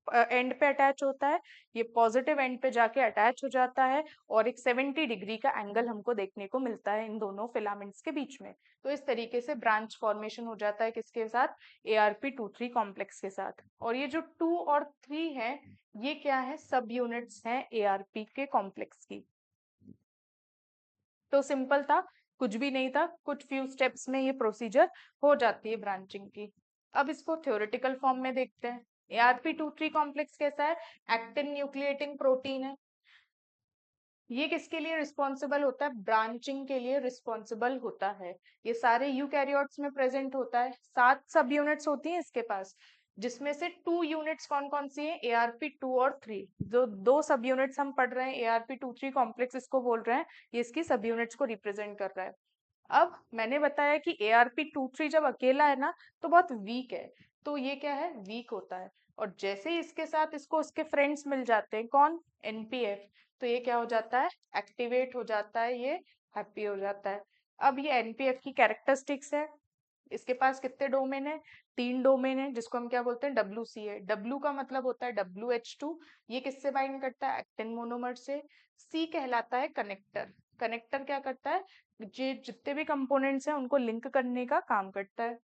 एंड पे अटैच होता है, ये पॉजिटिव एंड पे जाके अटैच हो जाता है, और एक 70 डिग्री का एंगल हमको देखने को मिलता है इन दोनों फिलामेंट्स के बीच में। तो इस तरीके से ब्रांच फॉर्मेशन हो जाता है किसके साथ, ARP23 कॉम्प्लेक्स के साथ। और ये जो 2 और 3 है ये क्या है, सब यूनिट्स हैं ARP के कॉम्प्लेक्स की। तो सिंपल था, कुछ भी नहीं था, कुछ फ्यू स्टेप्स में ये प्रोसीजर हो जाती है ब्रांचिंग की। अब इसको थ्योरेटिकल फॉर्म में देखते हैं। ARP23 कॉम्प्लेक्स कैसा है, एक्टिन न्यूक्लिएटिंग प्रोटीन है। ये किसके लिए रिस्पॉन्सिबल होता है, ब्रांचिंग के लिए रिस्पॉन्सिबल होता है। ये सारे यूकैरियोट्स में प्रेजेंट होता है। 7 सब यूनिट्स होती हैं इसके पास, जिसमें से 2 यूनिट्स कौन कौन सी है, ARP2 और 3। जो दो सब यूनिट्स हम पढ़ रहे हैं ARP23 कॉम्प्लेक्स इसको बोल रहे हैं, ये इसकी सब यूनिट्स को रिप्रेजेंट कर रहा है। अब मैंने बताया कि ARP23 जब अकेला है ना तो बहुत वीक है, तो ये क्या है, वीक होता है। और जैसे ही इसके साथ इसको उसके फ्रेंड्स मिल जाते हैं, कौन, NPF, तो ये क्या हो जाता है, एक्टिवेट हो जाता है, ये हैप्पी हो जाता है। अब ये NPF की कैरेक्टरिस्टिक्स है, इसके पास कितने डोमेन है, 3 डोमेन है, जिसको हम क्या बोलते हैं, WCA। W का मतलब होता है WH2, ये किससे बाइंड करता है, एक्टिन मोनोमर से। C कहलाता है कनेक्टर। कनेक्टर क्या करता है, जे जितने भी कंपोनेंट्स हैं उनको लिंक करने का काम करता है।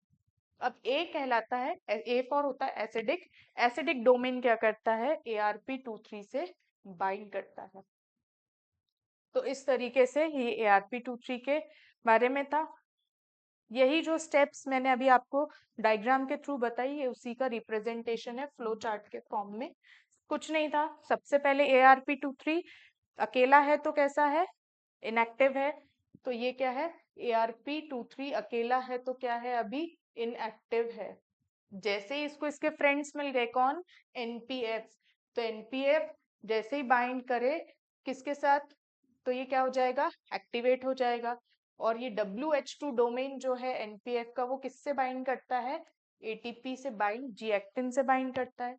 अब A कहलाता है, A फॉर होता है एसिडिक। एसिडिक डोमेन क्या करता है, ARP23 से बाइंड करता है। तो इस तरीके से ये ARP23 के बारे में था। यही जो स्टेप्स मैंने अभी आपको डायग्राम के थ्रू बताई है उसी का रिप्रेजेंटेशन है फ्लो चार्ट के फॉर्म में। कुछ नहीं था, सबसे पहले ARP23 अकेला है तो कैसा है, इनएक्टिव है। तो ये क्या है, ARP23 अकेला है तो क्या है, अभी इनएक्टिव है। जैसे ही इसको इसके फ्रेंड्स मिल गए, कौन, NPF, तो NPF जैसे ही बाइंड करे किसके साथ, तो ये क्या हो जाएगा, एक्टिवेट हो जाएगा। और ये WH2 डोमेन जो है NPF का वो किससे बाइंड करता है, ATP से बाइंड, G एक्टिन से बाइंड करता है।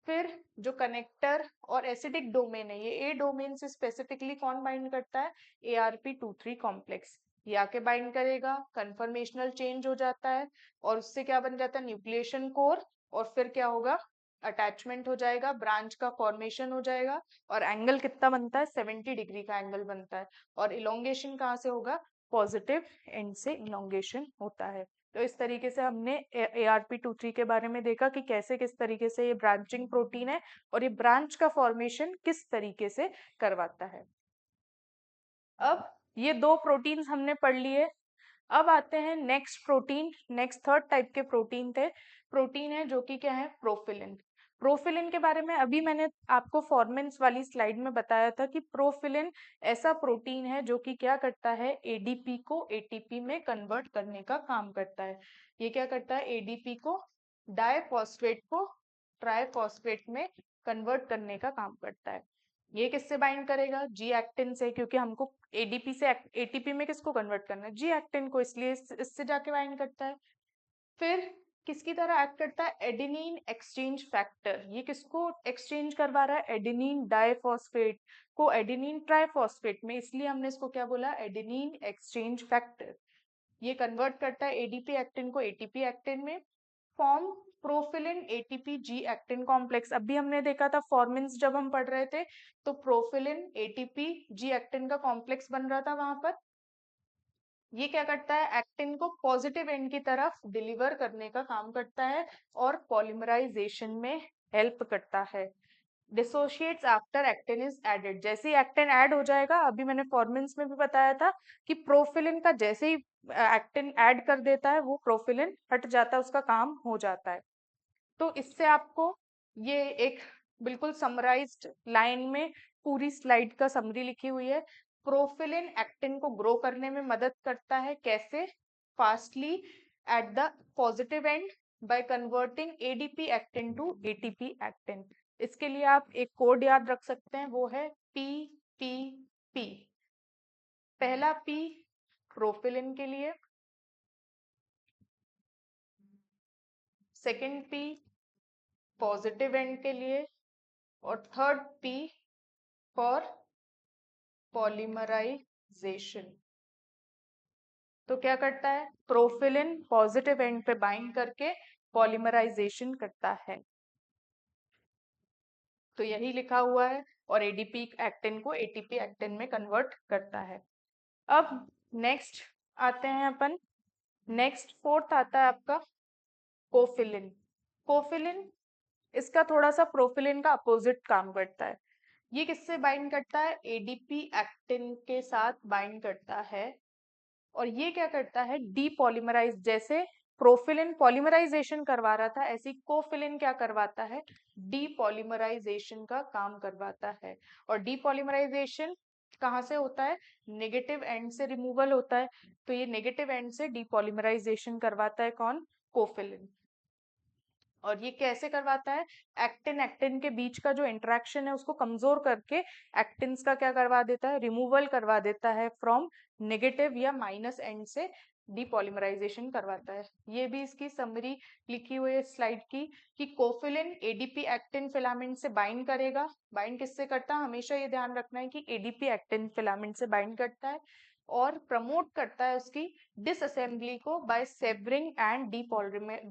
फिर जो कनेक्टर और एसिडिक डोमेन है, ये A डोमेन से स्पेसिफिकली कौन बाइंड करता है, ARP23 कॉम्प्लेक्स। ये आके बाइंड करेगा, कन्फर्मेशनल चेंज हो जाता है, और उससे क्या बन जाता है, न्यूक्लिएशन कोर। और फिर क्या होगा, अटैचमेंट हो जाएगा, ब्रांच का फॉर्मेशन हो जाएगा, और एंगल कितना बनता है, 70 डिग्री का एंगल बनता है। और इलोंगेशन कहाँ से होगा, पॉजिटिव एंड से इलोंगेशन होता है। तो इस तरीके से हमने ARP23 के बारे में देखा कि कैसे किस तरीके से ये ब्रांचिंग प्रोटीन है और ये ब्रांच का फॉर्मेशन किस तरीके से करवाता है। अब ये दो प्रोटीन्स हमने पढ़ लिए। अब आते हैं next protein, next third type के प्रोटीन थे। प्रोटीन है जो कि क्या है, प्रोफिलिन। प्रोफिलिन के बारे में अभी मैंने आपको फॉर्मेंस वाली स्लाइड में बताया था कि प्रोफिलिन ऐसा प्रोटीन है जो कि क्या करता है, ADP को ATP में कन्वर्ट करने का काम करता है। ये क्या करता है, ADP को डाइफॉस्फेट को ट्राइफॉस्फेट में कन्वर्ट करने का काम करता है। ये किससे बाइंड करेगा, G एक्टिन से, क्योंकि हमको ADP से ATP में किसको कन्वर्ट करना है, G एक्टिन को, इसलिए इससे जाके बाइंड करता है। फिर किसकी तरह एक्ट करता है, एडेनिन एक्सचेंज फैक्टर। ये किसको एक्सचेंज करवा रहा है, एडेनिन डाइफॉस्फेट को एडेनिन ट्राइफॉस्फेट में, इसलिए हमने इसको क्या बोला, एडेनिन एक्सचेंज फैक्टर। ये कन्वर्ट करता है ADP एक्टिन को ATP एक्टिन में, form profilin ATP G actin complex. अभी हमने देखा था फॉर्मिन्स जब हम पढ़ रहे थे, तो प्रोफिलिन ATP G एक्टिन का कॉम्प्लेक्स बन रहा था वहां पर। ये क्या करता है, एक्टिन को पॉजिटिव एंड की तरफ डिलीवर करने का काम करता है और पॉलीमराइजेशन में हेल्प करता है। Dissociates after actin is added, जैसे ही एक्टिन ऐड हो जाएगा, अभी मैंने फॉर्मेंस में भी बताया था कि प्रोफिलिन का जैसे ही एक्टिन ऐड कर देता है वो प्रोफिलिन हट जाता है, उसका काम हो जाता है। तो इससे आपको ये एक बिल्कुल समराइज्ड लाइन में पूरी स्लाइड का समरी लिखी हुई है। प्रोफिलिन एक्टिन को ग्रो करने में मदद करता है, कैसे? Fastly at the positive end by converting ADP actin to ATP actin. इसके लिए आप एक कोड याद रख सकते हैं, वो है पी पी पी। पहला पी प्रोफिलिन के लिए, सेकंड पी पॉजिटिव एंड के लिए, और थर्ड पी फॉर पॉलीमराइजेशन। तो क्या करता है, प्रोफिलिन पॉजिटिव एंड पे बाइंड करके पॉलीमराइजेशन करता है। तो यही लिखा हुआ है, और एडीपी एक्टिन को एटीपी एक्टिन में कन्वर्ट करता है। अब नेक्स्ट आते हैं अपन, नेक्स्ट फोर्थ आता है आपका कोफिलिन। कोफिलिन इसका थोड़ा सा प्रोफिलिन का अपोजिट काम करता है। ये किससे बाइंड करता है, एडीपी एक्टिन के साथ बाइंड करता है। और ये क्या करता है, डीपॉलीमराइज, जैसे प्रोफिलिन पॉलीमराइजेशन करवा रहा था, ऐसी कोफिलिन क्या करवाता है, डीपॉलीमराइजेशन का काम करवाता है। और डीपॉलीमराइजेशन कहाँ से होता है, नेगेटिव एंड से रिमूवल होता है। तो ये नेगेटिव एंड से डीपॉलीमराइजेशन करवाता है कौन, कोफिलिन। और ये कैसे करवाता है, एक्टिन एक्टिन के बीच का जो इंटरेक्शन है उसको कमजोर करके एक्टिन्स का क्या करवा देता है, रिमूवल करवा देता है फ्रॉम नेगेटिव या माइनस एंड से डीपॉलीमराइजेशन करवाता है। ये भी इसकी समरी लिखी हुई है स्लाइड की, कि कोफिलिन एडीपी एक्टिन फिलामेंट से बाइंड करेगा। बाइंड किससे करता है, हमेशा ये ध्यान रखना है कि एडीपी एक्टिन फिलामेंट से बाइंड करता है, और प्रमोट करता है उसकी डिसअसेंबली को बाय सेवरिंग एंड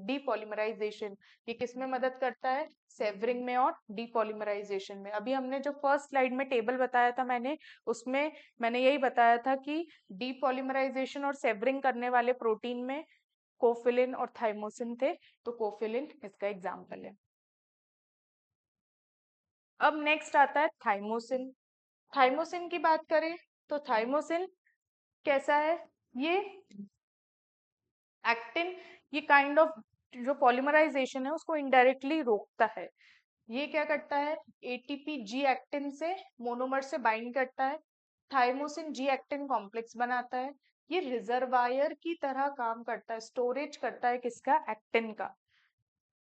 डीपॉलीमराइजेशन। ये किसमें मदद करता है, सेवरिंग में और डीपॉलीमराइजेशन में। अभी हमने जो फर्स्ट स्लाइड में टेबल बताया था मैंने, उसमें मैंने यही बताया था कि डीपॉलीमराइजेशन और सेवरिंग करने वाले प्रोटीन में कोफिलिन और थाइमोसिन थे, तो कोफिलिन इसका एग्जाम्पल है। अब नेक्स्ट आता है थाइमोसिन। थाइमोसिन की बात करें तो थाइमोसिन कैसा है, ये एक्टिन, ये काइंड ऑफ जो पॉलीमराइजेशन है उसको इनडायरेक्टली रोकता है। ये क्या करता है, एटीपी जी एक्टिन से मोनोमर से बाइंड करता है, थाइमोसिन जी एक्टिन कॉम्प्लेक्स बनाता है। ये रिजर्वायर की तरह काम करता है, स्टोरेज करता है किसका, एक्टिन का।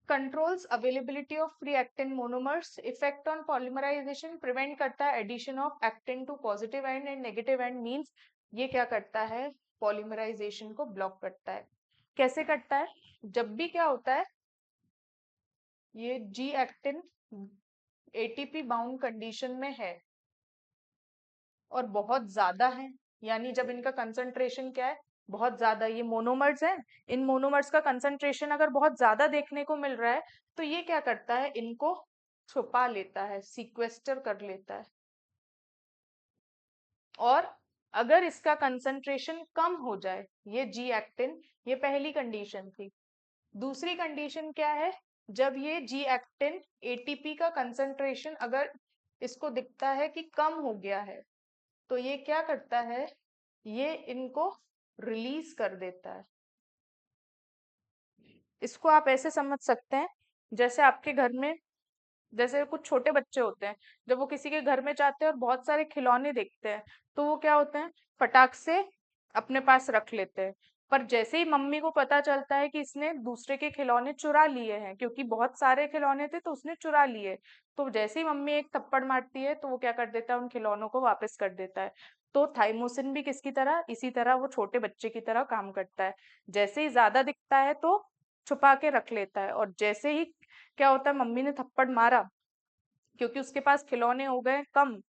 Controls availability of free actin monomers, effect on polymerisation, prevent करता है addition of actin to positive end and negative end, means ये क्या करता है, पॉलीमराइजेशन को ब्लॉक करता है। कैसे करता है, जब भी क्या होता है, ये G actin ATP bound condition में है और बहुत ज्यादा है, यानी जब इनका कंसंट्रेशन क्या है, बहुत ज्यादा, ये मोनोमर्स हैं, इन मोनोमर्स का कंसंट्रेशन अगर बहुत ज्यादा देखने को मिल रहा है, तो ये क्या करता है, इनको छुपा लेता है, सीक्वेस्टर कर लेता है। और अगर इसका कंसंट्रेशन कम हो जाए, ये जी एक्टिन, ये पहली कंडीशन थी। दूसरी कंडीशन क्या है, जब ये जी एक्टिन एटीपी का कंसंट्रेशन अगर इसको दिखता है कि कम हो गया है, तो ये क्या करता है, ये इनको रिलीज कर देता है। इसको आप ऐसे समझ सकते हैं, जैसे आपके घर में, जैसे कुछ छोटे बच्चे होते हैं, जब वो किसी के घर में जाते हैं और बहुत सारे खिलौने देखते हैं, तो वो क्या होते हैं, फटाक से अपने पास रख लेते हैं। पर जैसे ही मम्मी को पता चलता है कि इसने दूसरे के खिलौने चुरा लिए हैं, क्योंकि बहुत सारे खिलौने थे तो उसने चुरा लिए, तो जैसे ही मम्मी एक थप्पड़ मारती है तो वो क्या कर देता है, उन खिलौनों को वापस कर देता है। तो थाइमोसिन भी किसकी तरह, इसी तरह वो छोटे बच्चे की तरह काम करता है। जैसे ही ज्यादा दिखता है तो छुपा के रख लेता है, और जैसे ही क्या होता है, मम्मी ने थप्पड़ मारा, क्योंकि उसके पास खिलौने हो गए कम,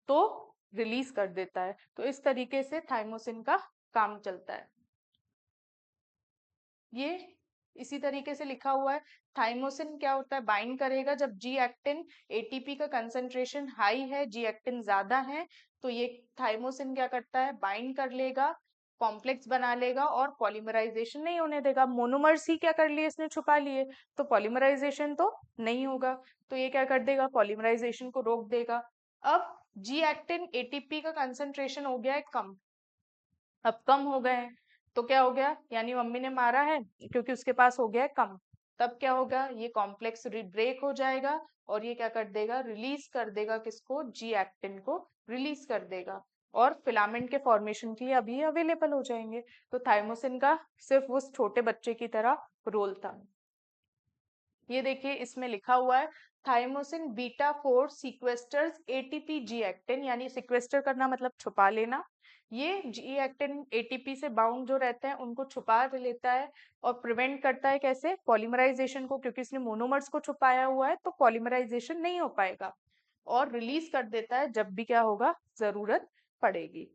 तो रिलीज कर देता है। तो इस तरीके से थाइमोसिन का काम चलता है। ये इसी तरीके से लिखा हुआ है। थाइमोसिन क्या होता है, बाइंड करेगा जब जी एक्टिन एटीपी का कंसंट्रेशन हाई है, जी एक्टिन ज्यादा है, तो ये थाइमोसिन क्या करता है, बाइंड कर लेगा कॉम्प्लेक्स बना लेगा और पॉलीमराइजेशन नहीं होने देगा। मोनोमर्स ही क्या कर लिए इसने, छुपा लिए, तो पॉलीमराइजेशन तो नहीं होगा। तो ये क्या कर देगा, पॉलीमराइजेशन को रोक देगा। अब जी एक्टिन एटीपी का कंसंट्रेशन हो गया है कम, अब कम हो गए हैं, तो क्या हो गया, यानी मम्मी ने मारा है क्योंकि उसके पास हो गया है कम। तब क्या होगा, ये कॉम्प्लेक्स ब्रेक हो जाएगा और ये क्या कर देगा, रिलीज कर देगा किसको, जी एक्टिन को रिलीज कर देगा और फिलामेंट के फॉर्मेशन के लिए अभी अवेलेबल हो जाएंगे। तो थाइमोसिन का सिर्फ उस छोटे बच्चे की तरह रोल था। ये देखिए इसमें लिखा हुआ है thymosin beta 4 sequesters ATP G actin, यानी सीक्वेस्टर करना मतलब छुपा लेना। ये जी एक्टिन एटीपी से बाउंड जो रहते हैं उनको छुपा लेता है और प्रिवेंट करता है कैसे, पॉलीमराइजेशन को, क्योंकि इसने मोनोमर्स को छुपाया हुआ है तो पॉलीमराइजेशन नहीं हो पाएगा। और रिलीज कर देता है जब भी क्या होगा, जरूरत पड़ेगी।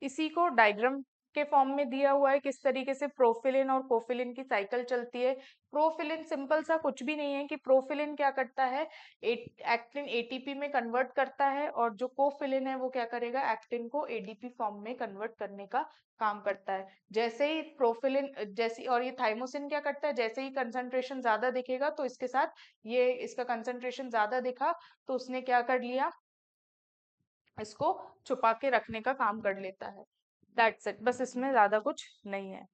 इसी को डायग्राम के फॉर्म में दिया हुआ है किस तरीके से प्रोफिलिन और कोफिलिन की साइकिल चलती है। प्रोफिलिन सिंपल सा कुछ भी नहीं है कि प्रोफिलिन क्या करता है, एक्टिन एटीपी में कन्वर्ट करता है और जो कोफिलिन है वो क्या करेगा, एक्टिन को एडीपी फॉर्म में कन्वर्ट करने का काम करता है। जैसे ही प्रोफिलिन जैसी, और ये थाइमोसिन क्या करता है, जैसे ही कंसंट्रेशन ज्यादा दिखेगा तो इसके साथ ये इसका कंसंट्रेशन ज्यादा दिखा तो उसने क्या कर लिया, इसको छुपा के रखने का काम कर लेता है। दैट्स इट, बस इसमें ज्यादा कुछ नहीं है।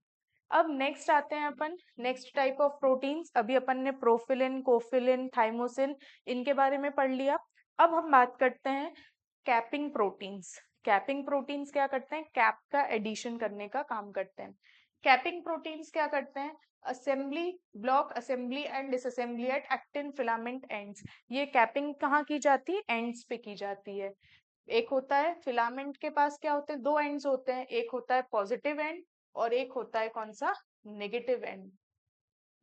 अब नेक्स्ट आते हैं अपन, नेक्स्ट टाइप ऑफ प्रोटीन्स। अभी अपन ने प्रोफिलिन, कोफिलिन, थाइमोसिन इनके बारे में पढ़ लिया। अब हम बात करते हैं कैपिंग प्रोटीन्स। कैपिंग प्रोटीन्स क्या करते हैं, कैप का एडिशन करने का काम करते हैं। कैपिंग प्रोटीन्स क्या करते हैं, assembly, block assembly and disassembly at actin filament ends. ये कैपिंग कहाँ की जाती है, एंड्स पे की जाती है। एक होता है फिलामेंट के पास क्या होते हैं, दो एंड्स होते हैं, एक होता है पॉजिटिव एंड और एक होता है कौन सा, नेगेटिव एंड।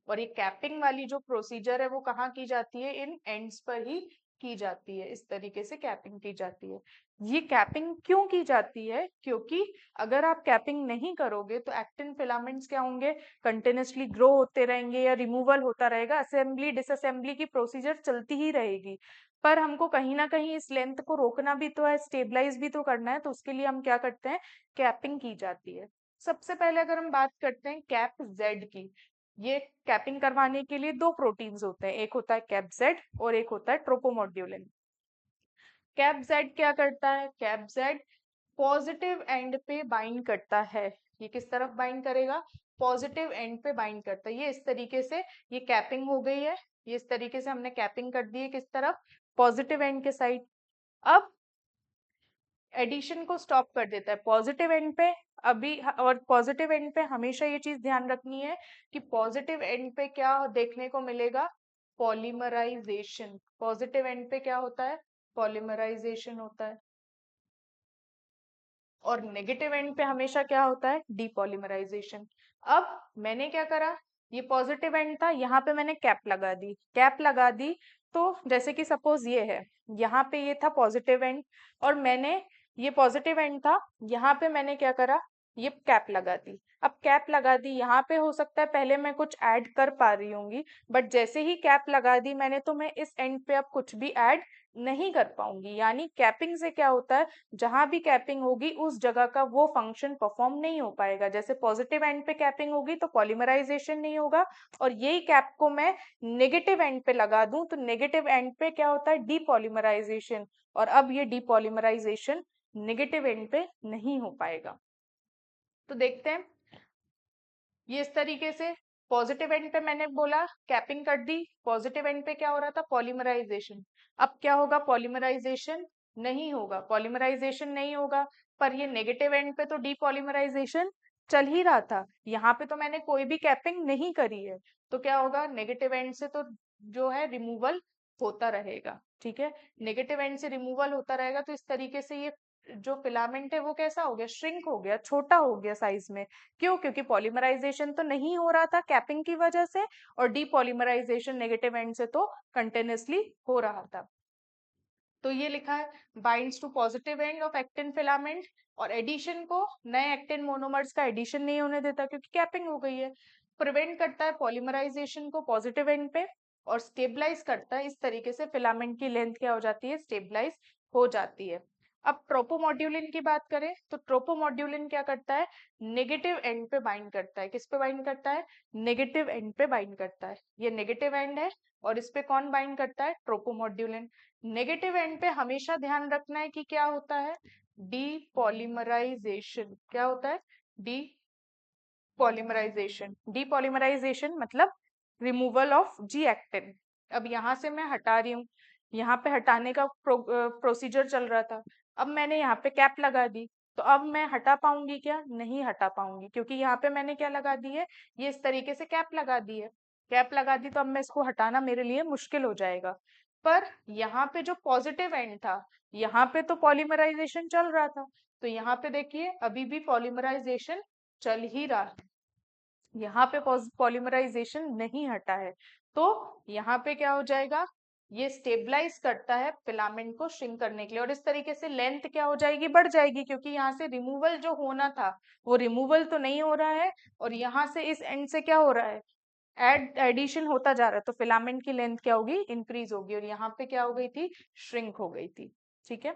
और ये कैपिंग वाली जो प्रोसीजर है वो कहाँ की जाती है, इन एंड्स पर ही की जाती है। इस तरीके से कैपिंग की जाती है। ये कैपिंग क्यों की जाती है, क्योंकि अगर आप कैपिंग नहीं करोगे तो एक्टिन फिलामेंट्स क्या होंगे, कंटिन्यूसली ग्रो होते रहेंगे या रिमूवल होता रहेगा, असेंबली डिसअसेंबली की प्रोसीजर चलती ही रहेगी। पर हमको कहीं ना कहीं इस लेंथ को रोकना भी तो है, स्टेबलाइज भी तो करना है, तो उसके लिए हम क्या करते हैं, कैपिंग की जाती है। सबसे पहले अगर हम बात करते हैं कैप जेड की, ये कैपिंग करवाने के लिए दो प्रोटीन्स होते हैं, एक होता है कैपजेड और एक होता है ट्रोपोमोड्यूलिन। कैपजेड क्या करता है, कैपजेड पॉजिटिव एंड पे बाइंड करता है। ये किस तरफ बाइंड करेगा, पॉजिटिव एंड पे बाइंड करता है। ये इस तरीके से ये कैपिंग हो गई है, ये इस तरीके से हमने कैपिंग कर दी है किस तरफ, पॉजिटिव एंड के साइड। अब एडिशन को स्टॉप कर देता है पॉजिटिव एंड पे। अभी और पॉजिटिव एंड पे हमेशा ये चीज ध्यान रखनी है कि पॉजिटिव एंड पे क्या देखने को मिलेगा, पॉलीमराइजेशन। पॉजिटिव एंड पे क्या होता है, पॉलीमराइजेशन होता है। और नेगेटिव एंड पे हमेशा क्या होता है, डीपॉलीमराइजेशन। अब मैंने क्या करा, ये पॉजिटिव एंड था, यहाँ पे मैंने कैप लगा दी, कैप लगा दी। तो जैसे कि सपोज ये है, यहाँ पे ये था पॉजिटिव एंड और मैंने, ये पॉजिटिव एंड था, यहाँ पे मैंने क्या करा, ये कैप लगा दी। अब कैप लगा दी, यहाँ पे हो सकता है पहले मैं कुछ ऐड कर पा रही होंगी, बट जैसे ही कैप लगा दी मैंने तो मैं इस एंड पे अब कुछ भी ऐड नहीं कर पाऊंगी। यानी कैपिंग से क्या होता है, जहां भी कैपिंग होगी उस जगह का वो फंक्शन परफॉर्म नहीं हो पाएगा। जैसे पॉजिटिव एंड पे कैपिंग होगी तो पॉलीमराइजेशन नहीं होगा, और यही कैप को मैं नेगेटिव एंड पे लगा दूं तो नेगेटिव एंड पे क्या होता है, डीपॉलीमराइजेशन। और अब ये डीपॉलीमराइजेशन नेगेटिव एंड पे नहीं हो पाएगा। तो देखते हैं, ये इस तरीके से पॉजिटिव एंड पे मैंने बोला कैपिंग कर दी, पॉजिटिव एंड पे क्या हो रहा था, पॉलीमराइजेशन। अब क्या होगा, पॉलीमराइजेशन नहीं होगा, पॉलीमराइजेशन नहीं होगा। पर ये नेगेटिव एंड पे तो डीपॉलीमराइजेशन चल ही रहा था, यहाँ पे तो मैंने कोई भी कैपिंग नहीं करी है। तो क्या होगा, नेगेटिव एंड से तो जो है रिमूवल होता रहेगा। ठीक है, नेगेटिव एंड से रिमूवल होता रहेगा, तो इस तरीके से ये जो फिलामेंट है वो कैसा हो गया, श्रिंक हो गया, छोटा हो गया साइज में। क्यों, क्योंकि पॉलीमराइजेशन तो नहीं हो रहा था कैपिंग की वजह से, और डीपॉलीमराइजेशन नेगेटिव एंड से तो कंटिन्यूसली हो रहा था। तो ये लिखा है binds to positive end of actin filament, और एडिशन को, नए एक्टिन मोनोमर्स का एडिशन नहीं होने देता क्योंकि कैपिंग हो गई है। प्रिवेंट करता है पॉलीमराइजेशन को पॉजिटिव एंड पे, और स्टेबलाइज करता है, इस तरीके से फिलामेंट की लेंथ क्या हो जाती है, स्टेबलाइज हो जाती है। अब ट्रोपोमोड्यूलिन की बात करें तो ट्रोपोमोड्यूलिन क्या करता है, नेगेटिव एंड पे बाइंड करता है। किस पे बाइंड करता है, नेगेटिव एंड पे बाइंड करता है। ये नेगेटिव एंड है और इस पे कौन बाइंड करता है, ट्रोपोमोड्यूलिन। नेगेटिव एंड पे हमेशा ध्यान रखना है कि क्या होता है, डीपॉलीमराइजेशन। क्या होता है, डीपॉलीमराइजेशन। डीपॉलीमराइजेशन मतलब रिमूवल ऑफ जी एक्टिन। अब यहाँ से मैं हटा रही हूँ, यहाँ पे हटाने का प्रोसीजर चल रहा था। अब मैंने यहाँ पे कैप लगा दी, तो अब मैं हटा पाऊंगी क्या, नहीं हटा पाऊंगी, क्योंकि यहाँ पे मैंने क्या लगा दी है, ये इस तरीके से कैप लगा दी है। कैप लगा दी तो अब मैं इसको हटाना मेरे लिए मुश्किल हो जाएगा। पर यहाँ पे जो पॉजिटिव एंड था, यहाँ पे तो पॉलीमराइजेशन चल रहा था, तो यहाँ पे देखिए अभी भी पॉलीमराइजेशन चल ही रहा है, यहाँ पे पॉलीमराइजेशन नहीं हटा है। तो यहाँ पे क्या हो जाएगा, ये स्टेबलाइज करता है फिलामेंट को श्रिंक करने के लिए, और इस तरीके से लेंथ क्या हो जाएगी, बढ़ जाएगी, क्योंकि यहाँ से रिमूवल जो होना था वो रिमूवल तो नहीं हो रहा है, और यहाँ से इस एंड से क्या हो रहा है, एडिशन होता जा रहा है। तो फिलामेंट की लेंथ क्या होगी, इंक्रीज होगी, और यहाँ पे क्या हो गई थी, श्रिंक हो गई थी। ठीक है,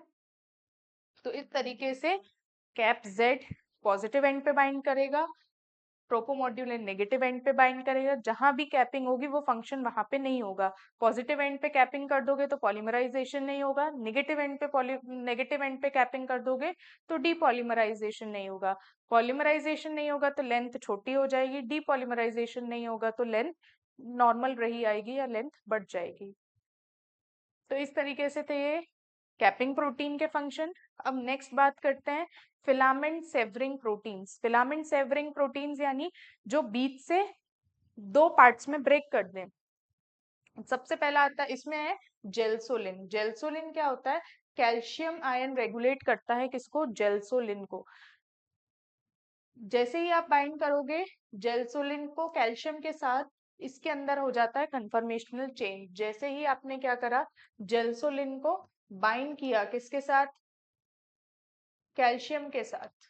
तो इस तरीके से कैप जेड पॉजिटिव एंड पे बाइंड करेगा, ट्रोपोमोड्यूलिन नेगेटिव एंड पे बाइंड करेगा। जहां भी कैपिंग होगी वो फंक्शन वहां पे नहीं होगा। पॉजिटिव एंड पे कैपिंग कर दोगे तो पॉलीमराइजेशन नहीं होगा, नेगेटिव एंड पे कैपिंग कर दोगे तो डीपॉलीमराइजेशन नहीं होगा। पॉलीमराइजेशन नहीं होगा तो लेंथ छोटी हो जाएगी, डीपॉलीमराइजेशन नहीं होगा तो लेंथ नॉर्मल रही आएगी या लेंथ बढ़ जाएगी। तो इस तरीके से थे ये कैपिंग प्रोटीन के फंक्शन। अब नेक्स्ट बात करते हैं filament savouring proteins. Filament savouring proteins यानी जो बीच से दो पार्ट्स में ब्रेक कर दें। सबसे पहला आता है, इसमें है जेल्सोलिन। जेल्सोलिन क्या होता है, कैल्शियम आयन रेगुलेट करता है किसको, जेल्सोलिन को। जैसे ही आप बाइंड करोगे जेल्सोलिन को कैल्शियम के साथ, इसके अंदर हो जाता है कन्फर्मेशनल चेंज। जैसे ही आपने क्या करा, जेल्सोलिन को बाइंड किया किसके साथ, कैल्शियम के साथ,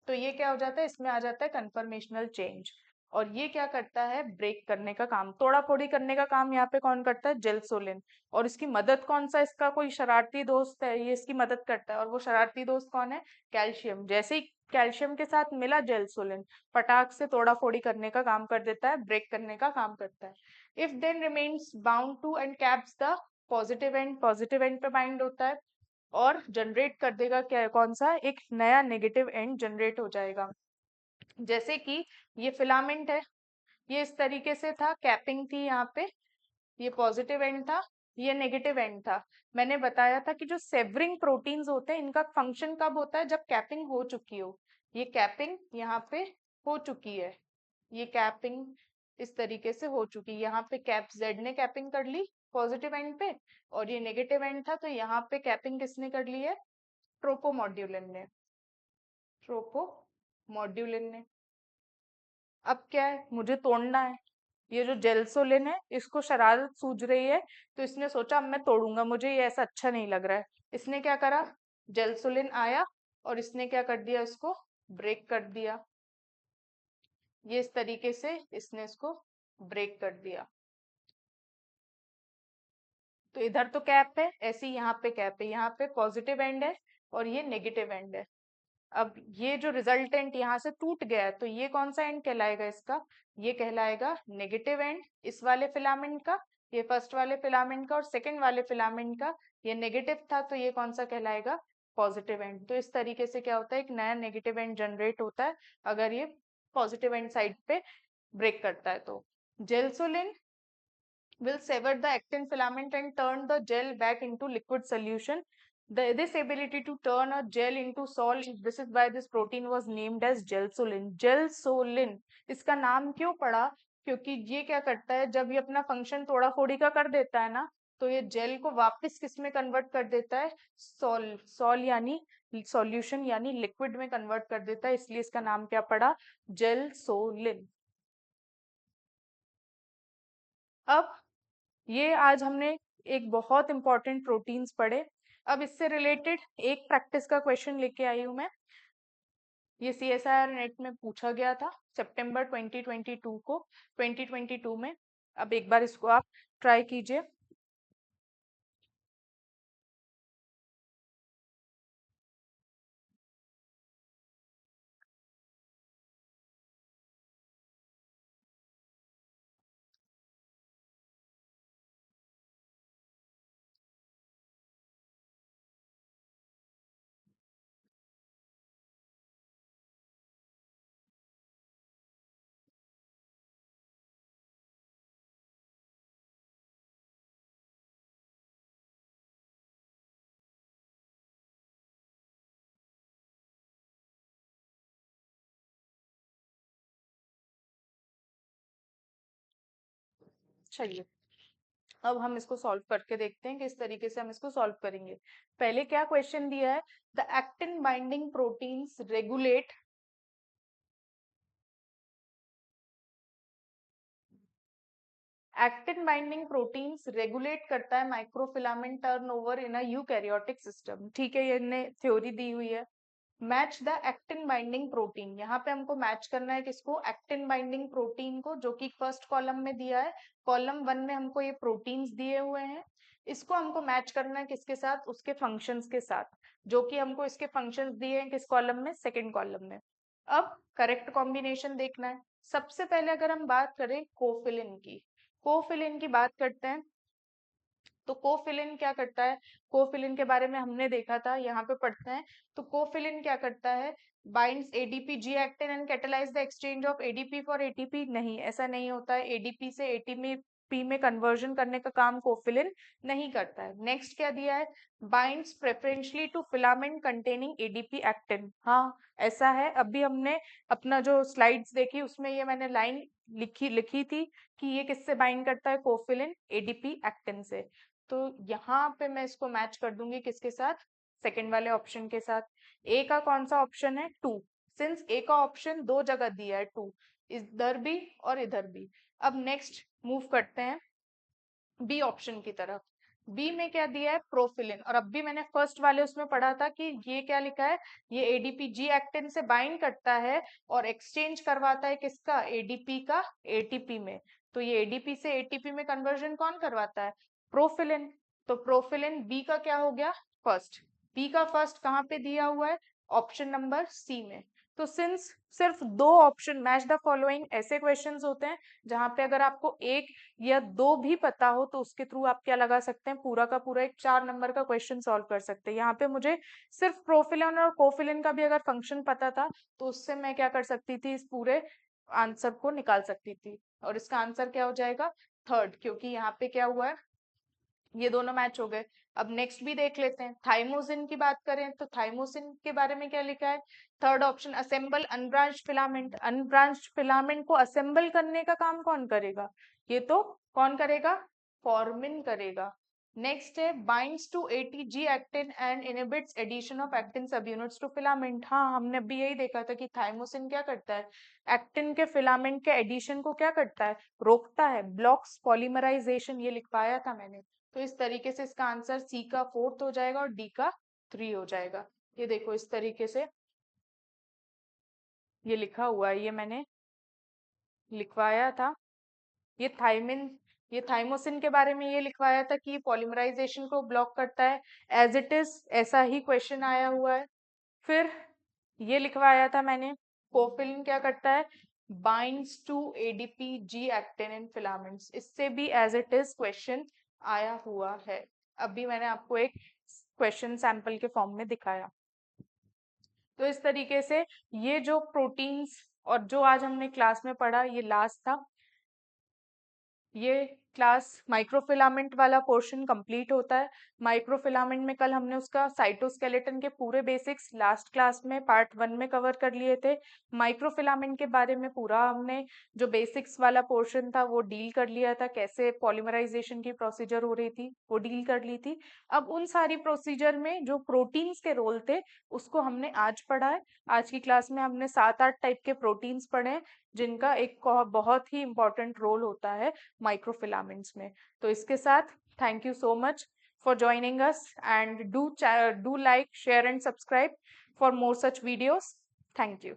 तो ये क्या हो जाता है, इसमें आ जाता है कन्फर्मेशनल चेंज। और ये क्या करता है, ब्रेक करने का काम, तोड़ा फोड़ी करने का काम यहाँ पे कौन करता है, जेल्सोलिन। और इसकी मदद कौन सा, इसका कोई शरारती दोस्त है, ये इसकी मदद करता है, और वो शरारती दोस्त कौन है, कैल्शियम। जैसे ही कैल्शियम के साथ मिला जेल्सोलिन, पटाख से तोड़ा फोड़ी करने का काम कर देता है, ब्रेक करने का काम करता है। If then remains bound to end caps the positive end, positive end पे बाइंड होता है और जनरेट कर देगा क्या, कौन सा, एक नया नेगेटिव एंड जनरेट हो जाएगा। जैसे कि ये फिलामेंट है, ये इस तरीके से था, कैपिंग थी यहाँ पे, ये पॉजिटिव एंड था, ये नेगेटिव एंड था। मैंने बताया था कि जो सेवरिंग प्रोटीन्स होते हैं इनका फंक्शन कब होता है, जब कैपिंग हो चुकी हो। ये कैपिंग यहाँ पे हो चुकी है, ये कैपिंग इस तरीके से हो चुकी है। यहाँ पे कैप जेड ने कैपिंग कर ली पॉजिटिव एंड पे, और ये नेगेटिव एंड था, तो यहाँ पे कैपिंग किसने कर ली है, ट्रोपोमोड्यूलिन ने, ट्रोपोमोड्यूलिन ने। अब क्या है, मुझे तोड़ना है। ये जो जेल्सोलिन है इसको शरारत सूझ रही है, तो इसने सोचा अब मैं तोड़ूंगा, मुझे ये ऐसा अच्छा नहीं लग रहा है। इसने क्या करा, जेल्सोलिन आया और इसने क्या कर दिया, इसको ब्रेक कर दिया। ये इस तरीके से इसने इसको ब्रेक कर दिया। तो इधर तो कैप है, ऐसे ही यहाँ पे कैप है, यहाँ पे पॉजिटिव एंड है और ये नेगेटिव एंड है। अब ये जो रिजल्टेंट यहाँ से टूट गया है, तो ये कौन सा एंड कहलाएगा इसका, ये कहलाएगा नेगेटिव एंड इस वाले फिलामेंट का। ये फर्स्ट वाले फिलामेंट का, और सेकंड वाले फिलामेंट का ये नेगेटिव था, तो ये कौन सा कहलाएगा, पॉजिटिव एंड। तो इस तरीके से क्या होता है, एक नया नेगेटिव एंड जनरेट होता है अगर ये पॉजिटिव एंड साइड पे ब्रेक करता है तो। जेल्सोलिन will sever the actin filament and turn the gel back into liquid solution. This ability to turn a gel into salt, this is why this protein was named as gelsolin. Gelsolin इसका नाम क्यों पड़ा, क्योंकि ये क्या करता है, जब ये अपना फंक्शन तोड़ा फोड़ी का कर देता है ना, तो ये जेल को वापस किस में कन्वर्ट कर देता है, सॉल यानी सॉल्यूशन यानी लिक्विड में कन्वर्ट कर देता है, इसलिए इसका नाम क्या पड़ा, जेलसोलिन। अब ये आज हमने एक बहुत इंपॉर्टेंट प्रोटीन्स पढ़े। अब इससे रिलेटेड एक प्रैक्टिस का क्वेश्चन लेके आई हूं मैं। ये CSIR नेट में पूछा गया था सितंबर 2022 को, 2022 में। अब एक बार इसको आप ट्राई कीजिए। चलिए अब हम इसको सॉल्व करके देखते हैं कि इस तरीके से हम इसको सॉल्व करेंगे। पहले क्या क्वेश्चन दिया है, the actin binding proteins regulate actin binding proteins regulate करता है microfilament turnover in a eukaryotic system. ठीक है, ये ने थ्योरी दी हुई है। Match the actin binding protein, यहाँ पे हमको मैच करना है किसको, एक्टिन बाइंडिंग प्रोटीन को, जो कि फर्स्ट कॉलम में दिया है। कॉलम 1 में हमको ये प्रोटीन्स दिए हुए हैं, इसको हमको मैच करना है किसके साथ, उसके फंक्शंस के साथ, जो कि हमको इसके फंक्शंस दिए हैं किस कॉलम में, सेकंड कॉलम में। अब करेक्ट कॉम्बिनेशन देखना है। सबसे पहले अगर हम बात करें कोफिलिन की, कोफिलिन की बात करते हैं तो कोफिलिन क्या करता है, कोफिलिन के बारे में हमने देखा था, यहाँ पे पढ़ते हैं। तो कोफिलिन क्या करता है, binds ADP G actin and catalyse the exchange of ADP for ATP. नहीं, ऐसा नहीं होता है, एडीपी से एटीपी में कन्वर्जन करने का काम कोफिलिन नहीं करता है। नेक्स्ट क्या दिया है, binds preferentially to filament containing ADP actin. हाँ, ऐसा है। अभी हमने अपना जो स्लाइड्स देखी उसमें ये मैंने लाइन लिखी थी कि ये किससे बाइंड करता है, कोफिलिन एडीपी एक्टिन से। तो यहाँ पे मैं इसको मैच कर दूंगी किसके साथ, सेकंड वाले ऑप्शन के साथ। ए का कौन सा ऑप्शन है, 2, सिंस ए का ऑप्शन दो जगह दिया है 2, इधर भी और इधर भी। अब नेक्स्ट मूव करते हैं बी ऑप्शन की तरफ। बी में क्या दिया है, प्रोफिलिन। और अब भी मैंने फर्स्ट वाले उसमें पढ़ा था कि ये क्या लिखा है, ये एडीपी जी एक्टिन से बाइंड करता है और एक्सचेंज करवाता है किसका, एडीपी का एटीपी में। तो ये एडीपी से एटीपी में कन्वर्जन कौन करवाता है, प्रोफिलिन। तो प्रोफिलिन बी का क्या हो गया, फर्स्ट। बी का फर्स्ट कहाँ पे दिया हुआ है, ऑप्शन नंबर सी में। तो सिंस सिर्फ दो ऑप्शन, मैच द फॉलोइंग, ऐसे क्वेश्चंस होते हैं जहां पे अगर आपको एक या दो भी पता हो तो उसके थ्रू आप क्या लगा सकते हैं, पूरा का पूरा एक 4 नंबर का क्वेश्चन सॉल्व कर सकते हैं। यहाँ पे मुझे सिर्फ प्रोफिलिन और कोफिलिन का भी अगर फंक्शन पता था तो उससे मैं क्या कर सकती थी, इस पूरे आंसर को निकाल सकती थी। और इसका आंसर क्या हो जाएगा, थर्ड, क्योंकि यहाँ पे क्या हुआ है, ये दोनों मैच हो गए। अब नेक्स्ट भी देख लेते हैं, थाइमोसिन की बात करें तो थाइमोसिन के बारे में क्या लिखा है, third option, assemble unbranched filament. Unbranched filament को असेंबल करने का काम कौन करेगा, ये तो कौन करेगा, फॉर्मिन करेगा। नेक्स्ट है binds to ATG actin and inhibits addition of actin subunits to filament. हाँ, हमने अभी यही देखा था कि थाइमोसिन क्या करता है, एक्टिन के फिलामेंट के एडिशन को क्या करता है, रोकता है, ब्लॉक्स पॉलीमराइजेशन, ये लिखवाया था मैंने। तो इस तरीके से इसका आंसर सी का 4th हो जाएगा और डी का 3 हो जाएगा। ये देखो इस तरीके से ये लिखा हुआ है, ये मैंने लिखवाया था। ये थाइमिन, ये थाइमोसिन के बारे में ये लिखवाया था कि पॉलीमराइजेशन को ब्लॉक करता है, एज इट इज ऐसा ही क्वेश्चन आया हुआ है। फिर ये लिखवाया था मैंने, कोफिलिन क्या करता है, binds to ADP G actin in filaments, इससे भी एज इट इज क्वेश्चन आया हुआ है। अभी मैंने आपको एक क्वेश्चन सैंपल के फॉर्म में दिखाया। तो इस तरीके से ये जो प्रोटीन्स और जो आज हमने क्लास में पढ़ा ये लास्ट था। ये क्लास माइक्रोफिलामेंट वाला पोर्शन कंप्लीट होता है। माइक्रोफिलामेंट में कल हमने उसका साइटोस्केलेटन के पूरे बेसिक्स लास्ट क्लास में पार्ट 1 में कवर कर लिए थे। माइक्रोफिलामेंट के बारे में पूरा हमने जो बेसिक्स वाला पोर्शन था वो डील कर लिया था, कैसे पॉलीमराइजेशन की प्रोसीजर हो रही थी वो डील कर ली थी। अब उन सारी प्रोसीजर में जो प्रोटीन्स के रोल थे उसको हमने आज पढ़ा है। आज की क्लास में हमने 7-8 टाइप के प्रोटीन्स पढ़े हैं जिनका एक बहुत ही इंपॉर्टेंट रोल होता है माइक्रोफिलामेंट्स में। तो इसके साथ thank you so much for joining us, and do like, share and subscribe for more such videos. Thank you.